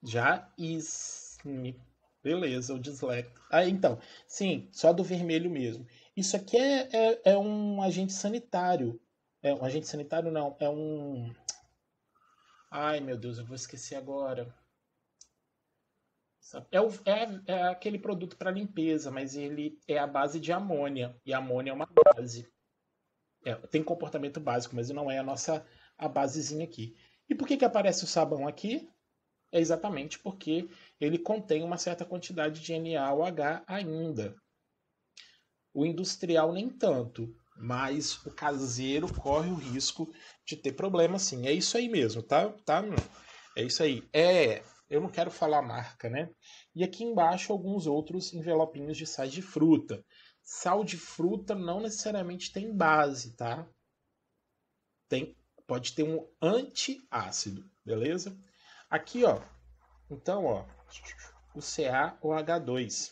Já beleza, o dislike. Então, sim, só do vermelho mesmo. Isso aqui é um agente sanitário. É um agente sanitário, não. É um. Ai, meu Deus, eu vou esquecer agora. É aquele produto para limpeza, mas ele é a base de amônia. E amônia é uma base. Tem comportamento básico, mas não é a basezinha aqui. E por que, que aparece o sabão aqui? É exatamente porque ele contém uma certa quantidade de NaOH ainda. O industrial nem tanto, mas o caseiro corre o risco de ter problema sim. É isso aí mesmo, tá? É isso aí. Eu não quero falar marca, né? E aqui embaixo alguns outros envelopinhos de sais de fruta. Sal de fruta não necessariamente tem base, tá? Pode ter um antiácido, beleza? Aqui, ó. Então, ó, o CaOH2.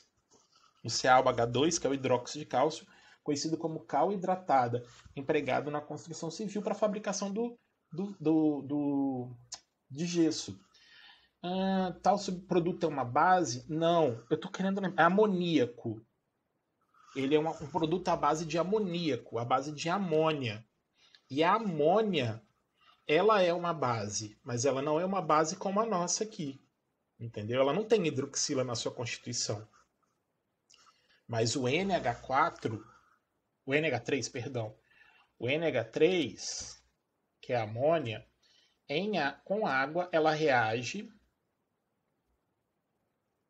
O CaOH2, que é o hidróxido de cálcio, conhecido como cal hidratada, empregado na construção civil para a fabricação de gesso. Tal subproduto é uma base? Não, eu estou querendo lembrar. É amoníaco. Ele é um produto à base de amoníaco, à base de amônia. E a amônia, ela é uma base, mas ela não é uma base como a nossa aqui. Entendeu? Ela não tem hidroxila na sua constituição. Mas o NH4, o NH3, perdão, o NH3, que é a amônia, com água ela reage,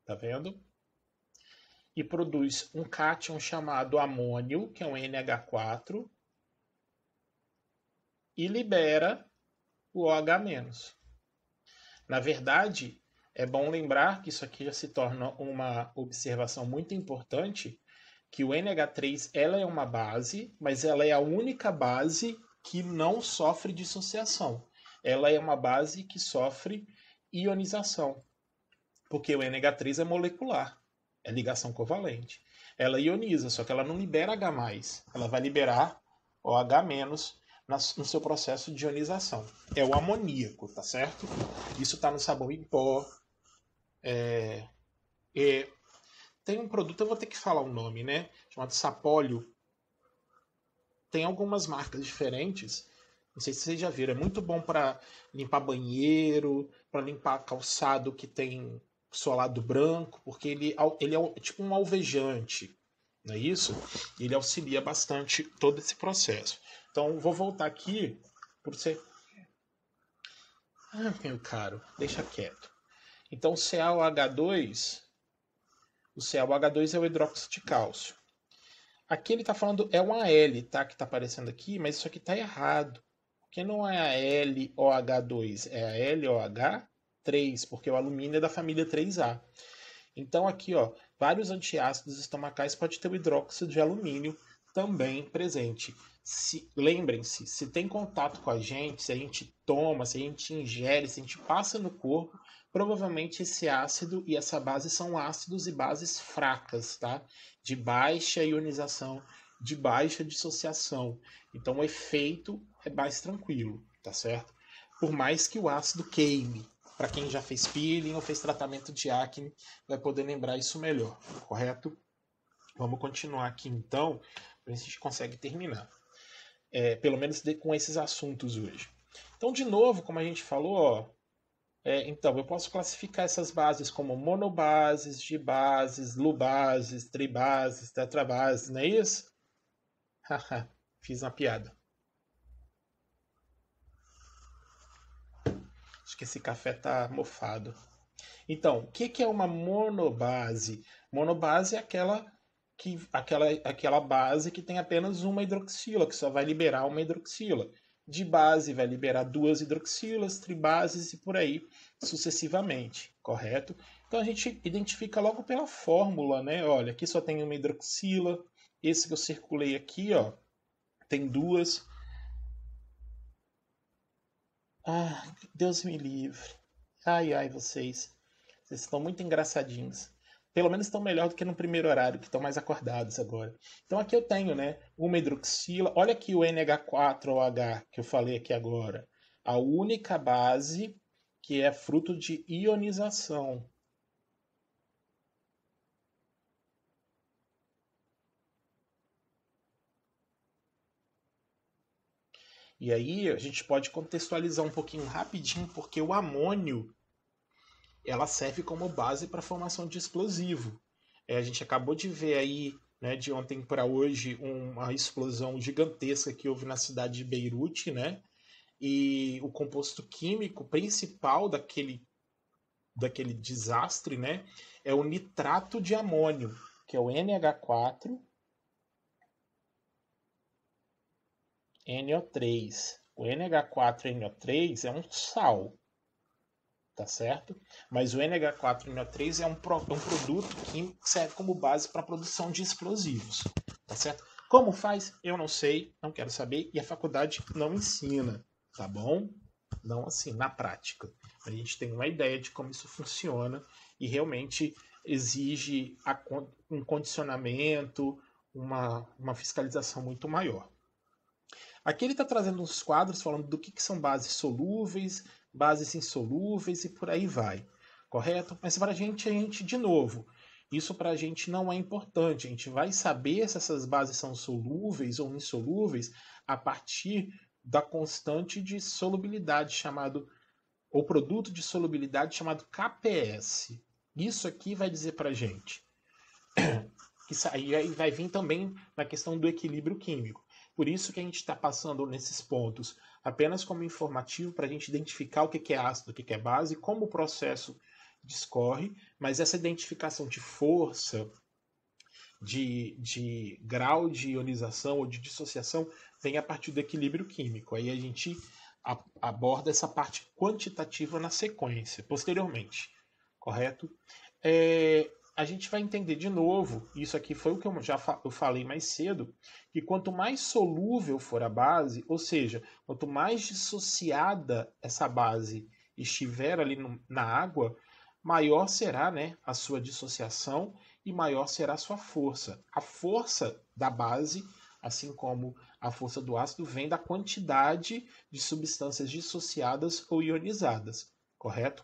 tá vendo? E produz um cátion chamado amônio, que é um NH4, e libera o OH-. Na verdade, é bom lembrar que isso aqui já se torna uma observação muito importante, que o NH3 ela é uma base, mas ela é a única base que não sofre dissociação. Ela é uma base que sofre ionização, porque o NH3 é molecular, é ligação covalente. Ela ioniza, só que ela não libera H+, ela vai liberar OH- no seu processo de ionização. É o amoníaco, tá certo? Isso está no sabão em pó. Tem um produto, eu vou ter que falar o nome, né? Chamado Sapólio. Tem algumas marcas diferentes. Não sei se vocês já viram. É muito bom para limpar banheiro, para limpar calçado que tem solado branco, porque ele é tipo um alvejante, não é isso? Ele auxilia bastante todo esse processo. Então, vou voltar aqui para você. Meu caro, deixa quieto. Então, o CaOH2 é o hidróxido de cálcio. Aqui ele está falando, é uma L, tá? Que está aparecendo aqui, mas isso aqui está errado. Porque não é a LOH2, é a LOH3, porque o alumínio é da família 3A. Então aqui, ó, vários antiácidos estomacais pode ter o hidróxido de alumínio também presente. Lembrem-se, se tem contato com a gente, se a gente toma, se a gente ingere, se a gente passa no corpo, provavelmente esse ácido e essa base são ácidos e bases fracas, tá? De baixa ionização, de baixa dissociação. Então o efeito é mais tranquilo, tá certo? Por mais que o ácido queime. Para quem já fez peeling ou fez tratamento de acne, vai poder lembrar isso melhor, correto? Vamos continuar aqui então, para ver se a gente consegue terminar. Pelo menos com esses assuntos hoje. Então, de novo, como a gente falou, ó, então eu posso classificar essas bases como monobases, dibases, lubases, tribases, tetrabases, não é isso? Haha, fiz uma piada. Acho que esse café tá mofado. Então, o que é uma monobase? Monobase é aquela base que tem apenas uma hidroxila, que só vai liberar uma hidroxila. De base vai liberar duas hidroxilas, tribases e por aí sucessivamente, correto? Então a gente identifica logo pela fórmula, né? Olha, aqui só tem uma hidroxila, esse que eu circulei aqui, ó, tem duas. Ah, Deus me livre. Ai, ai, vocês. Vocês estão muito engraçadinhos. Pelo menos estão melhor do que no primeiro horário, que estão mais acordados agora. Então aqui eu tenho, né, uma hidroxila. Olha aqui o NH4OH que eu falei aqui agora. A única base que é fruto de ionização. E aí a gente pode contextualizar um pouquinho rapidinho, porque o amônio ela serve como base para a formação de explosivo. A gente acabou de ver aí, né, de ontem para hoje, uma explosão gigantesca que houve na cidade de Beirute, né? E o composto químico principal daquele desastre, né, é o nitrato de amônio, que é o NH4NO3. O NH4NO3 é um sal, tá certo? Mas o NH4NO3 é um produto que serve como base para a produção de explosivos, tá certo? Como faz? Eu não sei, não quero saber e a faculdade não ensina, tá bom? Não assim, na prática. A gente tem uma ideia de como isso funciona e realmente exige um condicionamento, uma fiscalização muito maior. Aqui ele está trazendo uns quadros falando do que são bases solúveis, bases insolúveis e por aí vai, correto? Mas para a gente, de novo, isso para a gente não é importante. A gente vai saber se essas bases são solúveis ou insolúveis a partir da constante de solubilidade chamado, ou produto de solubilidade chamado KPS. Isso aqui vai dizer para a gente que aí vai vir também na questão do equilíbrio químico. Por isso que a gente está passando nesses pontos apenas como informativo para a gente identificar o que é ácido, o que é base, como o processo discorre, mas essa identificação de força, de grau de ionização ou de dissociação vem a partir do equilíbrio químico. Aí a gente aborda essa parte quantitativa na sequência, posteriormente, correto? A gente vai entender de novo, isso aqui foi o que eu falei mais cedo, que quanto mais solúvel for a base, ou seja, quanto mais dissociada essa base estiver ali na água, maior será, né, a sua dissociação e maior será a sua força. A força da base, assim como a força do ácido, vem da quantidade de substâncias dissociadas ou ionizadas, correto?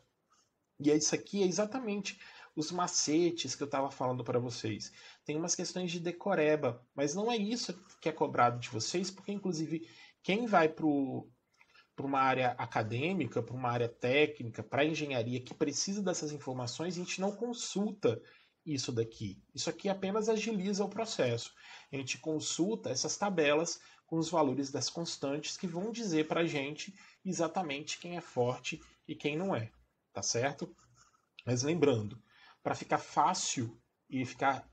E isso aqui é exatamente os macetes que eu estava falando para vocês. Tem umas questões de decoreba, mas não é isso que é cobrado de vocês, porque inclusive quem vai para uma área acadêmica, para uma área técnica, para engenharia que precisa dessas informações, a gente não consulta isso daqui. Isso aqui apenas agiliza o processo. A gente consulta essas tabelas com os valores das constantes que vão dizer para a gente exatamente quem é forte e quem não é, tá certo? Mas lembrando, para ficar fácil e ficar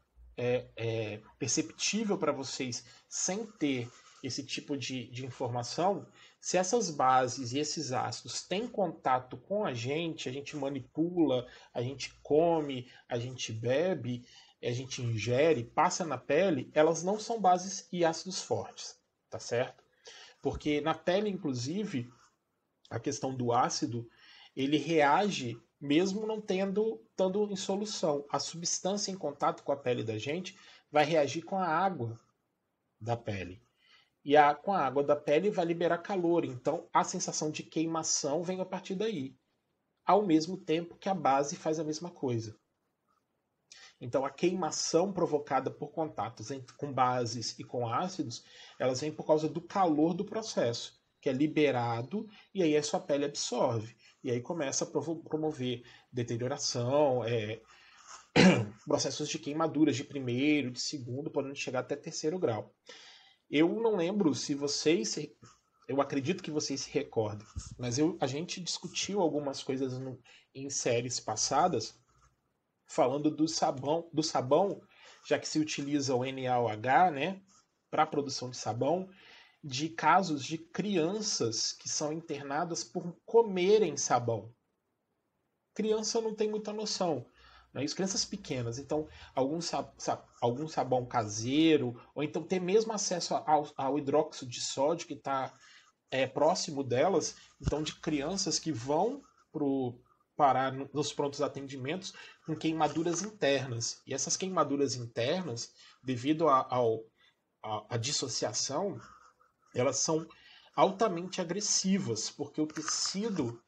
perceptível para vocês sem ter esse tipo de informação, se essas bases e esses ácidos têm contato com a gente manipula, a gente come, a gente bebe, a gente ingere, passa na pele, elas não são bases e ácidos fortes, tá certo? Porque na pele, inclusive, a questão do ácido, ele reage mesmo não estando em solução. A substância em contato com a pele da gente vai reagir com a água da pele. E com a água da pele vai liberar calor. Então a sensação de queimação vem a partir daí. Ao mesmo tempo que a base faz a mesma coisa. Então a queimação provocada por contatos com bases e com ácidos, elas vêm por causa do calor do processo, que é liberado e aí a sua pele absorve. E aí começa a promover deterioração, processos de queimaduras de primeiro, de segundo, podendo chegar até terceiro grau. Eu não lembro se vocês Eu acredito que vocês se recordem, mas a gente discutiu algumas coisas em séries passadas, falando do sabão, já que se utiliza o NaOH, né, para a produção de sabão, de casos de crianças que são internadas por comerem sabão. Criança não tem muita noção, né? Isso, crianças pequenas. Então, algum sabão caseiro, ou então ter mesmo acesso ao hidróxido de sódio que está próximo delas. Então, de crianças que vão parar nos prontos atendimentos com queimaduras internas. E essas queimaduras internas, devido à dissociação, elas são altamente agressivas, porque o tecido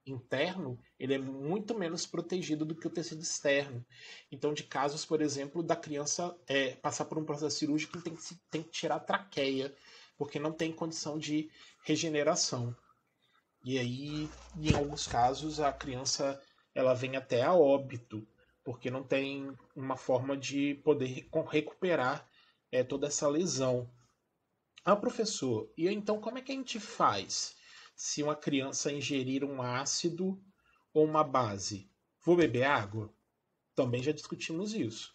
interno ele é muito menos protegido do que o tecido externo. Então, de casos, por exemplo, da criança passar por um processo cirúrgico que tem que tirar a traqueia, porque não tem condição de regeneração. E aí, em alguns casos, a criança ela vem até a óbito, porque não tem uma forma de poder recuperar toda essa lesão. Ah, professor, e então como é que a gente faz se uma criança ingerir um ácido ou uma base? Vou beber água? Também já discutimos isso.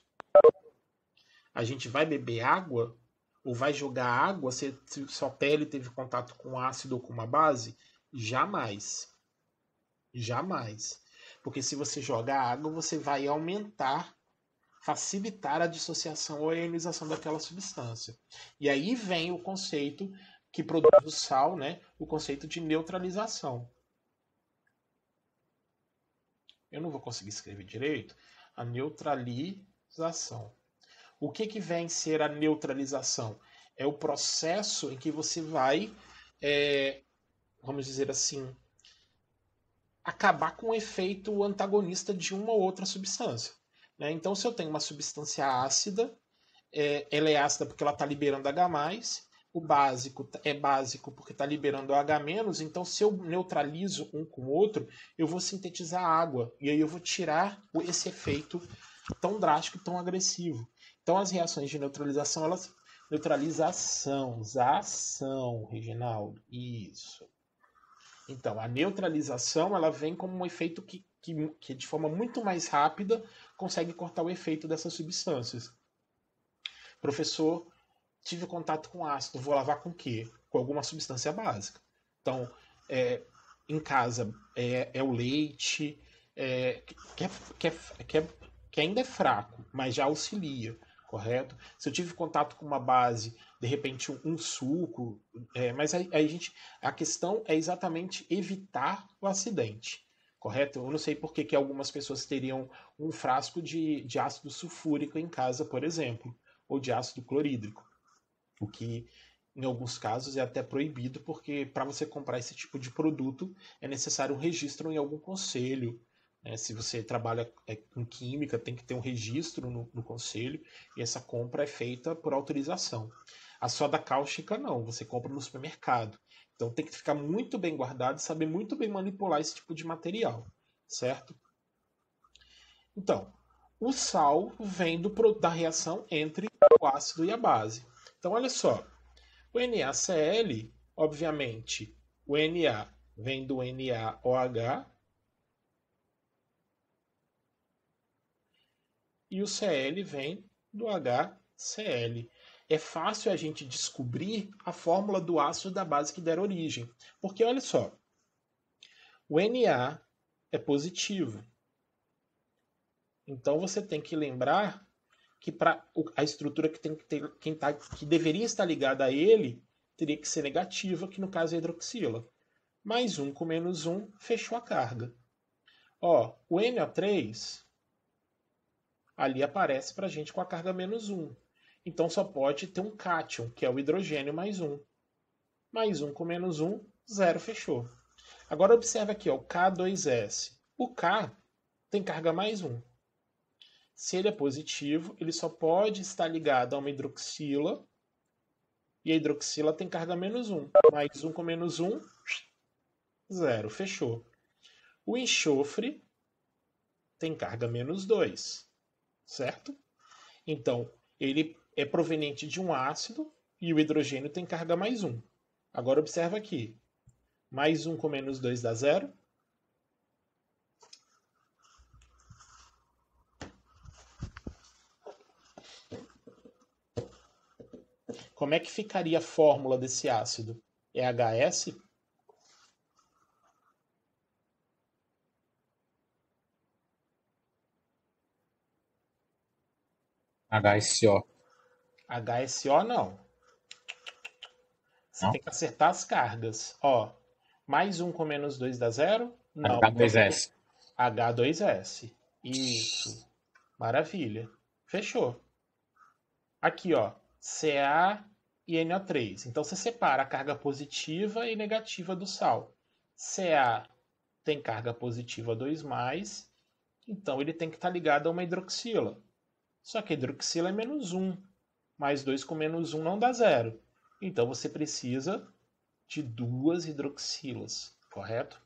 A gente vai beber água ou vai jogar água se sua pele teve contato com ácido ou com uma base? Jamais. Jamais. Porque se você jogar água, você vai facilitar a dissociação ou a ionização daquela substância. E aí vem o conceito que produz o sal, né? O conceito de neutralização. Eu não vou conseguir escrever direito. A neutralização. O que vem ser a neutralização? É o processo em que você vai, vamos dizer assim, acabar com o efeito antagonista de uma ou outra substância. Né? Então, se eu tenho uma substância ácida, ela é ácida porque ela está liberando H+, o básico é básico porque está liberando H-, então se eu neutralizo um com o outro, eu vou sintetizar água, e aí eu vou tirar esse efeito tão drástico, tão agressivo. Então as reações de neutralização, ação, Reginaldo, isso. Então, a neutralização ela vem como um efeito que de forma muito mais rápida consegue cortar o efeito dessas substâncias. Professor, tive contato com ácido, vou lavar com o quê? Com alguma substância básica. Então, em casa, é o leite, que ainda é fraco, mas já auxilia, correto? Se eu tive contato com uma base, de repente um suco, mas a questão é exatamente evitar o acidente, correto? Eu não sei por que algumas pessoas teriam um frasco de ácido sulfúrico em casa, por exemplo, ou de ácido clorídrico, o que em alguns casos é até proibido, porque para você comprar esse tipo de produto é necessário um registro em algum conselho. Se você trabalha com química, tem que ter um registro no conselho, e essa compra é feita por autorização. A soda cáustica não, você compra no supermercado. Então tem que ficar muito bem guardado e saber muito bem manipular esse tipo de material, certo? Então, o sal vem da reação entre o ácido e a base. Então, olha só, o NaCl, obviamente, o Na vem do NaOH, e o Cl vem do HCl. É fácil a gente descobrir a fórmula do ácido da base que der origem. Porque olha só, o Na é positivo. Então você tem que lembrar que para a estrutura que tem que ter, que deveria estar ligada a ele, teria que ser negativa, que no caso é a hidroxila. Mais 1 com menos 1, fechou a carga. Ó, o NO3 ali aparece para a gente com a carga menos 1. Então só pode ter um cátion, que é o hidrogênio mais 1. Mais 1 com menos 1, 0, fechou. Agora observe aqui, ó, o K2S. O K tem carga mais 1. Se ele é positivo, ele só pode estar ligado a uma hidroxila, e a hidroxila tem carga menos 1. Mais 1 com menos 1, 0, fechou. O enxofre tem carga menos 2, certo? Então, ele é proveniente de um ácido e o hidrogênio tem carga mais 1. Agora observa aqui. Mais 1 com menos 2 dá 0. Como é que ficaria a fórmula desse ácido? É HS? HSO. HSO não. Você Não? tem que acertar as cargas. Ó, mais 1 com menos 2 dá 0? Não. H2S. H2S. Isso. Maravilha. Fechou. Aqui, ó. Ca e NO3. Então você separa a carga positiva e negativa do sal. Ca tem carga positiva 2+, então ele tem que estar ligado a uma hidroxila. Só que a hidroxila é menos 1. Mais 2 com menos 1 não dá 0. Então você precisa de 2 hidroxilas, correto?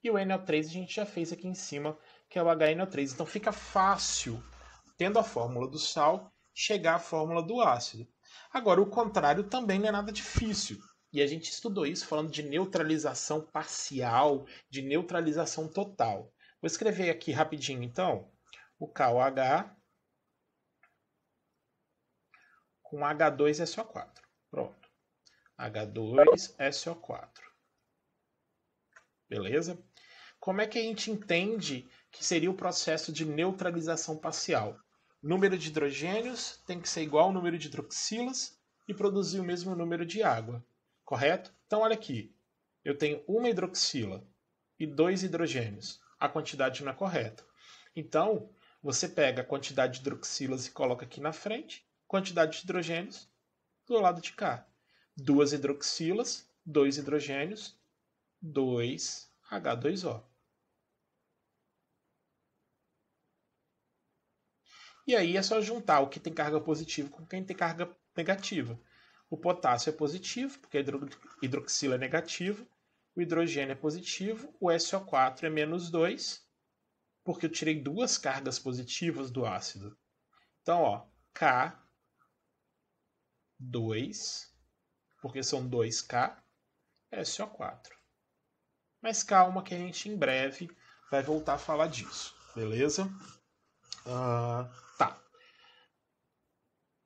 E o NO3 a gente já fez aqui em cima, que é o HNO3. Então fica fácil, tendo a fórmula do sal, chegar à fórmula do ácido. Agora, o contrário também não é nada difícil. E a gente estudou isso falando de neutralização parcial, de neutralização total. Vou escrever aqui rapidinho, então, o KOH com H2SO4. Pronto. H2SO4. Beleza? Como é que a gente entende que seria o processo de neutralização parcial? O número de hidrogênios tem que ser igual ao número de hidroxilas e produzir o mesmo número de água. Correto? Então, olha aqui. Eu tenho uma hidroxila e 2 hidrogênios. A quantidade não é correta. Então, você pega a quantidade de hidroxilas e coloca aqui na frente, quantidade de hidrogênios do lado de cá. 2 hidroxilas, 2 hidrogênios, 2H2O. E aí é só juntar o que tem carga positiva com quem tem carga negativa. O potássio é positivo, porque a hidroxila é negativa. O hidrogênio é positivo. O SO4 é menos 2, porque eu tirei 2 cargas positivas do ácido. Então, ó, K2, porque são 2K, SO4. Mas calma que a gente em breve vai voltar a falar disso, beleza? Tá.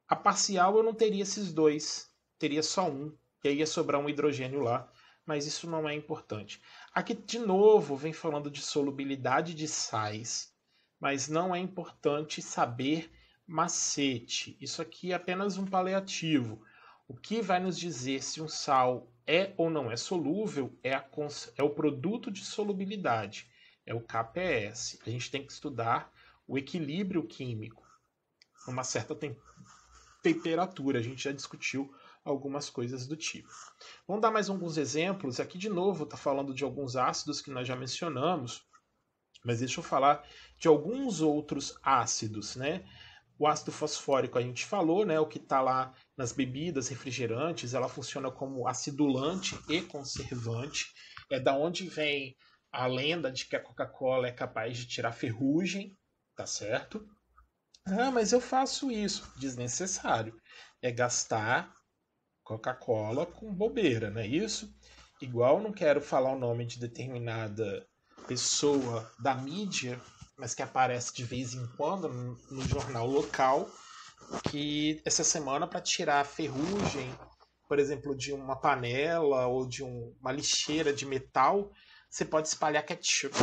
A parcial eu não teria esses 2, teria só 1, e aí ia sobrar um hidrogênio lá, mas isso não é importante. Aqui, de novo, vem falando de solubilidade de sais, mas não é importante saber macete. Isso aqui é apenas um paliativo. O que vai nos dizer se um sal é ou não é solúvel é o produto de solubilidade, é o KPS. A gente tem que estudar o equilíbrio químico numa certa temperatura. A gente já discutiu algumas coisas do tipo. Vamos dar mais alguns exemplos. Aqui, de novo, está falando de alguns ácidos que nós já mencionamos, mas deixa eu falar de alguns outros ácidos, né? O ácido fosfórico a gente falou, né? O que está lá nas bebidas refrigerantes, ela funciona como acidulante e conservante. É da onde vem a lenda de que a Coca-Cola é capaz de tirar ferrugem, tá certo? Ah, mas eu faço isso. Desnecessário. É gastar Coca-Cola com bobeira, não é isso? Igual não quero falar o nome de determinada pessoa da mídia, mas que aparece de vez em quando no jornal local, que essa semana, para tirar a ferrugem, por exemplo, de uma panela ou de uma lixeira de metal, você pode espalhar ketchup.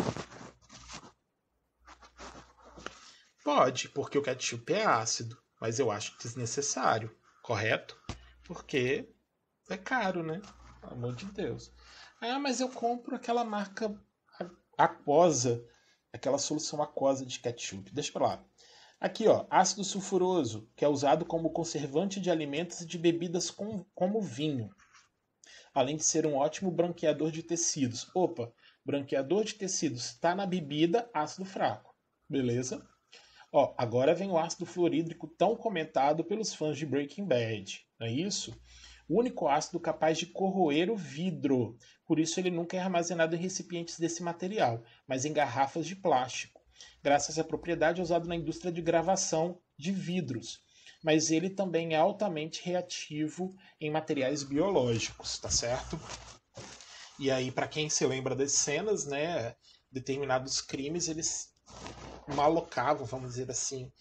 Pode, porque o ketchup é ácido, mas eu acho desnecessário, correto? Porque é caro, né? Pelo amor de Deus. Ah, mas eu compro aquela marca aquosa, aquela solução aquosa de ketchup. Deixa pra lá. Aqui, ó, ácido sulfuroso, que é usado como conservante de alimentos e de bebidas como vinho, além de ser um ótimo branqueador de tecidos. Opa, branqueador de tecidos está na bebida, ácido fraco. Beleza? Ó, agora vem o ácido fluorídrico tão comentado pelos fãs de Breaking Bad, não é isso? O único ácido capaz de corroer o vidro, por isso ele nunca é armazenado em recipientes desse material, mas em garrafas de plástico. Graças à propriedade usada na indústria de gravação de vidros. mas ele também é altamente reativo em materiais biológicos, tá certo? E aí, para quem se lembra das cenas, né, determinados crimes eles malocavam, vamos dizer assim,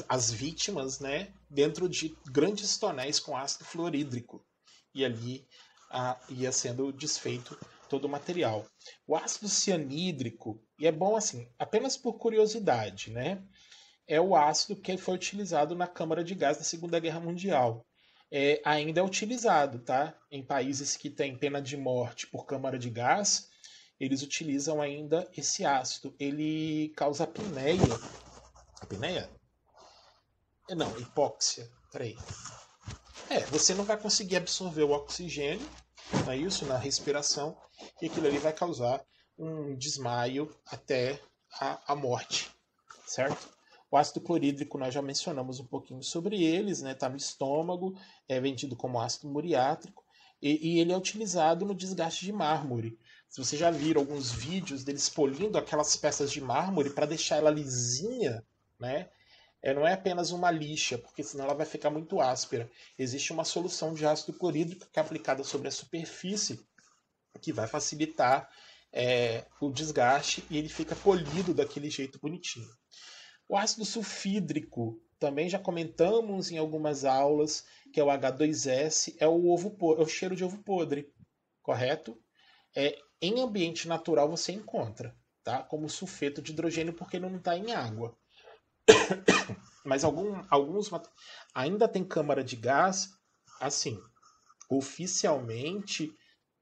as vítimas, né, dentro de grandes tonéis com ácido fluorídrico. E ali ia sendo desfeito todo o material. O ácido cianídrico, e é bom assim, apenas por curiosidade, né? É o ácido que foi utilizado na Câmara de Gás da Segunda Guerra Mundial. Ainda é utilizado, tá? Em países que têm pena de morte por câmara de gás, eles utilizam ainda esse ácido. Ele causa apneia. Apneia? Não, hipóxia. Peraí. Você não vai conseguir absorver o oxigênio, não é isso? Na respiração, e aquilo ali vai causar um desmaio até a morte, certo? O ácido clorídrico, nós já mencionamos um pouquinho sobre eles, né? Está no estômago, é vendido como ácido muriátrico, e ele é utilizado no desgaste de mármore. Se você já viram alguns vídeos deles polindo aquelas peças de mármore para deixar ela lisinha, né? Não é apenas uma lixa, porque senão ela vai ficar muito áspera. Existe uma solução de ácido clorídrico que é aplicada sobre a superfície, que vai facilitar o desgaste e ele fica polido daquele jeito bonitinho. O ácido sulfídrico, também já comentamos em algumas aulas, que é o H2S, é o cheiro de ovo podre, correto? Em ambiente natural você encontra, tá? Como sulfeto de hidrogênio, porque ele não está em água. Mas alguns ainda tem câmara de gás, assim, oficialmente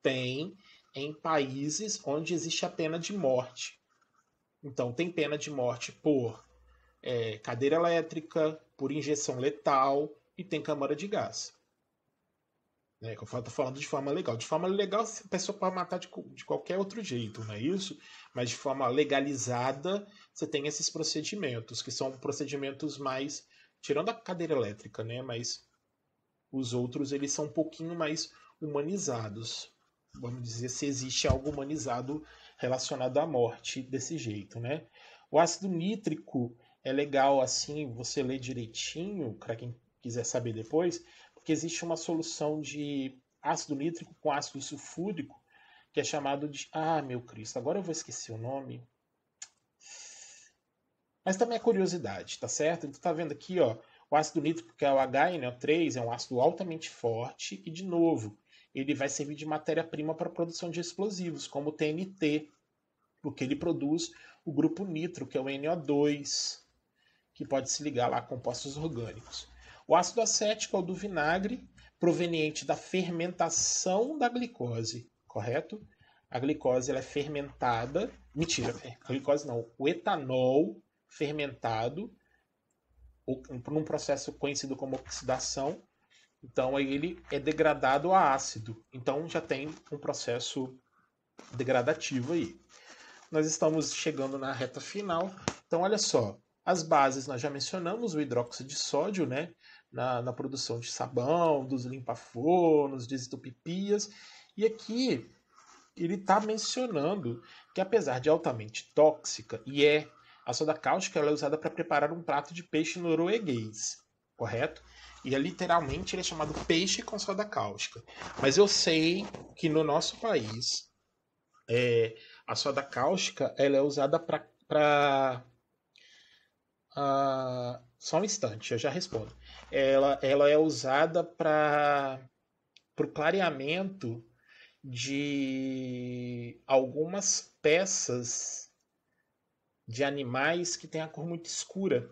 tem em países onde existe a pena de morte. Então, tem pena de morte por cadeira elétrica, por injeção letal e tem câmara de gás. Que eu estou falando de forma legal. De forma legal, a pessoa pode matar de qualquer outro jeito, não é isso? Mas de forma legalizada, você tem esses procedimentos, que são procedimentos mais... Tirando a cadeira elétrica, né? Mas os outros, eles são um pouquinho mais humanizados. Vamos dizer, se existe algo humanizado relacionado à morte desse jeito, né? O ácido nítrico é legal, assim, você ler direitinho, para quem quiser saber depois, porque existe uma solução de ácido nítrico com ácido sulfúrico, que é chamado de... meu Cristo, agora eu vou esquecer o nome. Mas também é curiosidade, tá certo? Então tá vendo aqui, ó, o ácido nítrico, que é o HNO3, é um ácido altamente forte e, de novo, ele vai servir de matéria-prima para a produção de explosivos, como o TNT, porque ele produz o grupo nitro, que é o NO2, que pode se ligar lá a compostos orgânicos. O ácido acético é o do vinagre, proveniente da fermentação da glicose, correto? A glicose ela é fermentada. Mentira, a glicose não. O etanol fermentado, num processo conhecido como oxidação. Então aí ele é degradado a ácido. Então já tem um processo degradativo aí. Nós estamos chegando na reta final. Então olha só, as bases nós já mencionamos, o hidróxido de sódio, né? Na produção de sabão, dos limpa-fornos, desentupipias. E aqui ele está mencionando que, apesar de altamente tóxica, a soda cáustica ela é usada para preparar um prato de peixe norueguês, correto? E literalmente ele é chamado peixe com soda cáustica. Mas eu sei que no nosso país a soda cáustica ela é usada para só um instante, eu já respondo. Ela é usada para o clareamento de algumas peças de animais que têm a cor muito escura.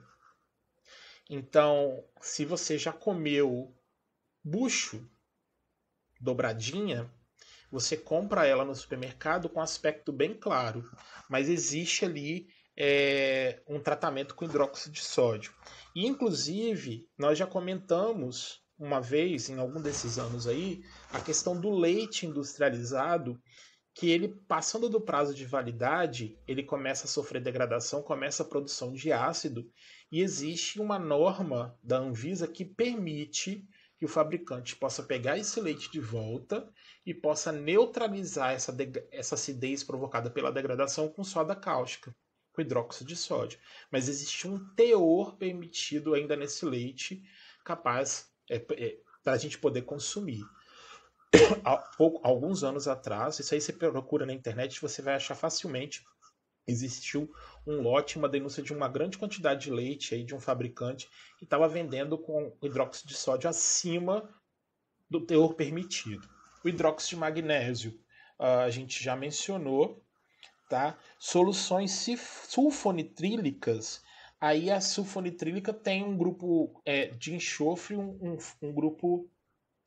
Então, se você já comeu bucho, dobradinha, você compra ela no supermercado com aspecto bem claro, mas existe ali um tratamento com hidróxido de sódio. E, inclusive, nós já comentamos uma vez, em algum desses anos aí, a questão do leite industrializado, que ele, passando do prazo de validade, ele começa a sofrer degradação, começa a produção de ácido, e existe uma norma da Anvisa que permite que o fabricante possa pegar esse leite de volta e possa neutralizar essa acidez provocada pela degradação com soda cáustica. com hidróxido de sódio. Mas existe um teor permitido ainda nesse leite capaz para a gente poder consumir. Alguns anos atrás, isso aí você procura na internet, você vai achar facilmente, existiu um lote, uma denúncia de uma grande quantidade de leite aí de um fabricante que estava vendendo com hidróxido de sódio acima do teor permitido. O hidróxido de magnésio, a gente já mencionou, tá? Soluções sulfonitrílicas, aí a sulfonitrílica tem um grupo de enxofre, um grupo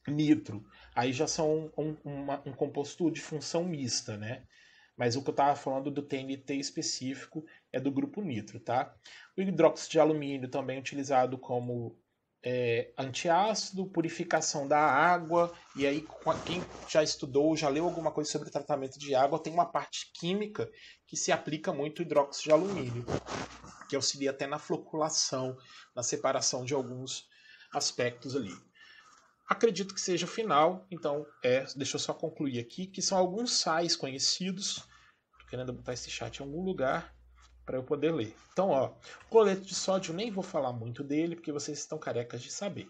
nitro. Aí já são um composto de função mista, né? Mas o que eu estava falando do TNT específico é do grupo nitro, tá? O hidróxido de alumínio também é utilizado como antiácido, purificação da água, e aí quem já estudou, já leu alguma coisa sobre tratamento de água, tem uma parte química que se aplica muito ao hidróxido de alumínio, que auxilia até na floculação, na separação de alguns aspectos ali. Acredito que seja o final, então deixa eu só concluir aqui, que são alguns sais conhecidos. Tô querendo botar esse chat em algum lugar para eu poder ler. Então, o cloreto de sódio, nem vou falar muito dele, porque vocês estão carecas de saber.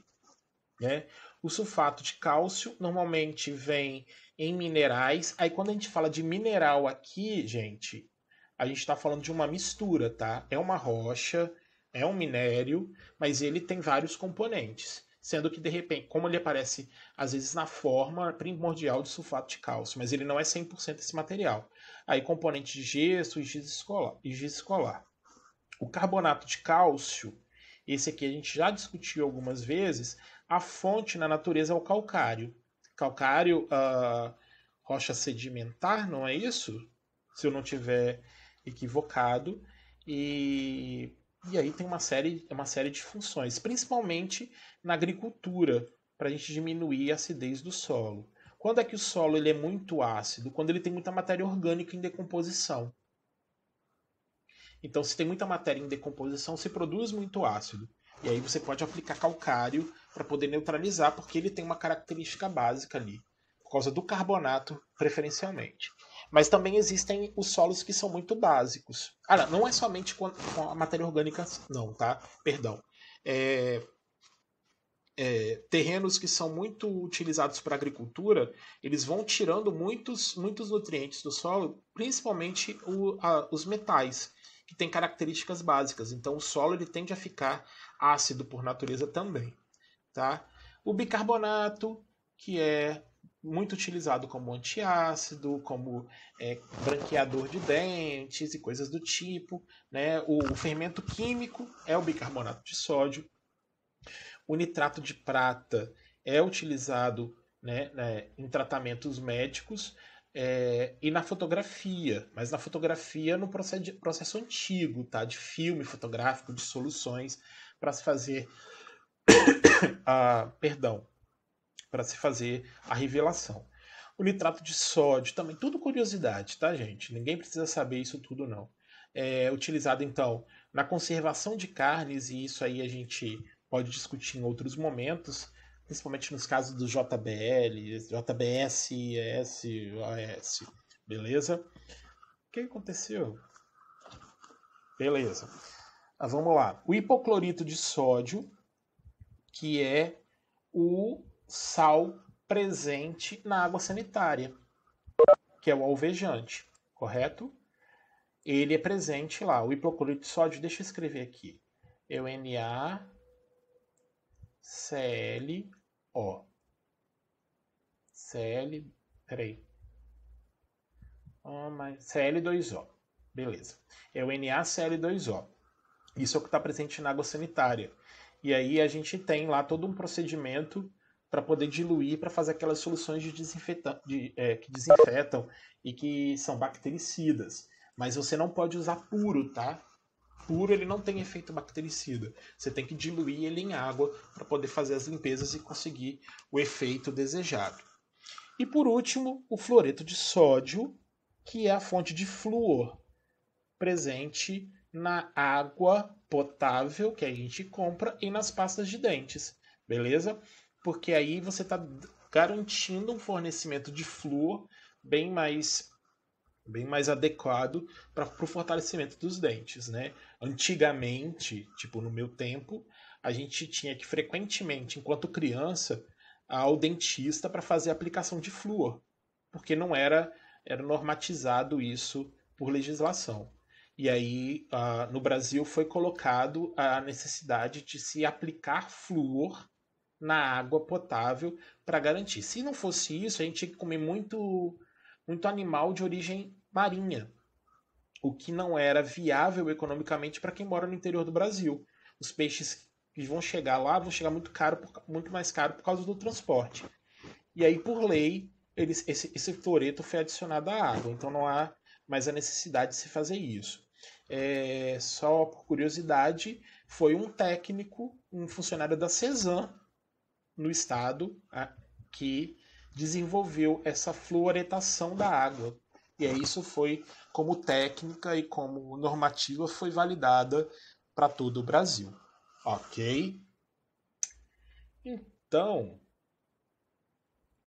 Né? O sulfato de cálcio normalmente vem em minerais. Aí quando a gente fala de mineral aqui, gente, a gente está falando de uma mistura, tá? É uma rocha, é um minério, mas ele tem vários componentes. Sendo que, de repente, como ele aparece, às vezes, na forma primordial de sulfato de cálcio, mas ele não é 100% esse material. Aí, componente de gesso e giz escolar. O carbonato de cálcio, esse aqui a gente já discutiu algumas vezes, a fonte na natureza é o calcário. Calcário, rocha sedimentar, não é isso? Se eu não tiver equivocado. E aí tem uma série de funções, principalmente na agricultura, para a gente diminuir a acidez do solo. Quando é que o solo ele é muito ácido? Quando ele tem muita matéria orgânica em decomposição. Então, se tem muita matéria em decomposição, se produz muito ácido. E aí você pode aplicar calcário para poder neutralizar, porque ele tem uma característica básica ali, por causa do carbonato, preferencialmente. Mas também existem os solos que são muito básicos. Não é somente com a matéria orgânica, não, tá? Perdão. Terrenos que são muito utilizados para agricultura, eles vão tirando muitos nutrientes do solo, principalmente os metais, que têm características básicas. Então o solo ele tende a ficar ácido por natureza também. Tá? O bicarbonato, que é muito utilizado como antiácido, como branqueador de dentes e coisas do tipo. Né? O fermento químico é o bicarbonato de sódio. O nitrato de prata é utilizado em tratamentos médicos e na fotografia, mas na fotografia no processo antigo, tá? De filme fotográfico, de soluções para se fazer para se fazer a revelação. O nitrato de sódio também, tudo curiosidade, tá, gente? Ninguém precisa saber isso tudo, não. É utilizado, então, na conservação de carnes, e isso aí a gente pode discutir em outros momentos, principalmente nos casos do JBL, JBS, ES, AS. Beleza? O que aconteceu? Beleza. Vamos lá. O hipoclorito de sódio, que é o sal presente na água sanitária, que é o alvejante, correto? Ele é presente lá. O hipoclorito de sódio, deixa eu escrever aqui. É o NaClO. Peraí. Cl2O. Beleza. É o NaCl2O. Isso é o que está presente na água sanitária. E aí a gente tem lá todo um procedimento para poder diluir, para fazer aquelas soluções que desinfetam e que são bactericidas. Mas você não pode usar puro, tá? Puro ele não tem efeito bactericida. Você tem que diluir ele em água para poder fazer as limpezas e conseguir o efeito desejado. E por último, o fluoreto de sódio, que é a fonte de flúor presente na água potável que a gente compra e nas pastas de dentes, beleza? Porque aí você está garantindo um fornecimento de flúor bem mais bem mais adequado para o fortalecimento dos dentes, né? Antigamente, tipo no meu tempo, a gente tinha que frequentemente, enquanto criança, ao dentista para fazer a aplicação de flúor, porque não era normatizado isso por legislação. E aí, no Brasil, foi colocado a necessidade de se aplicar flúor na água potável para garantir. Se não fosse isso, a gente tinha que comer muito animal de origem marinha, o que não era viável economicamente para quem mora no interior do Brasil. Os peixes que vão chegar lá vão chegar muito mais caro por causa do transporte. E aí, por lei, esse fluoreto foi adicionado à água, então não há mais a necessidade de se fazer isso. Só por curiosidade, foi um técnico, um funcionário da Cesan, no estado, que desenvolveu essa fluoretação da água. E aí isso foi, como técnica e como normativa, foi validada para todo o Brasil. Ok? Então,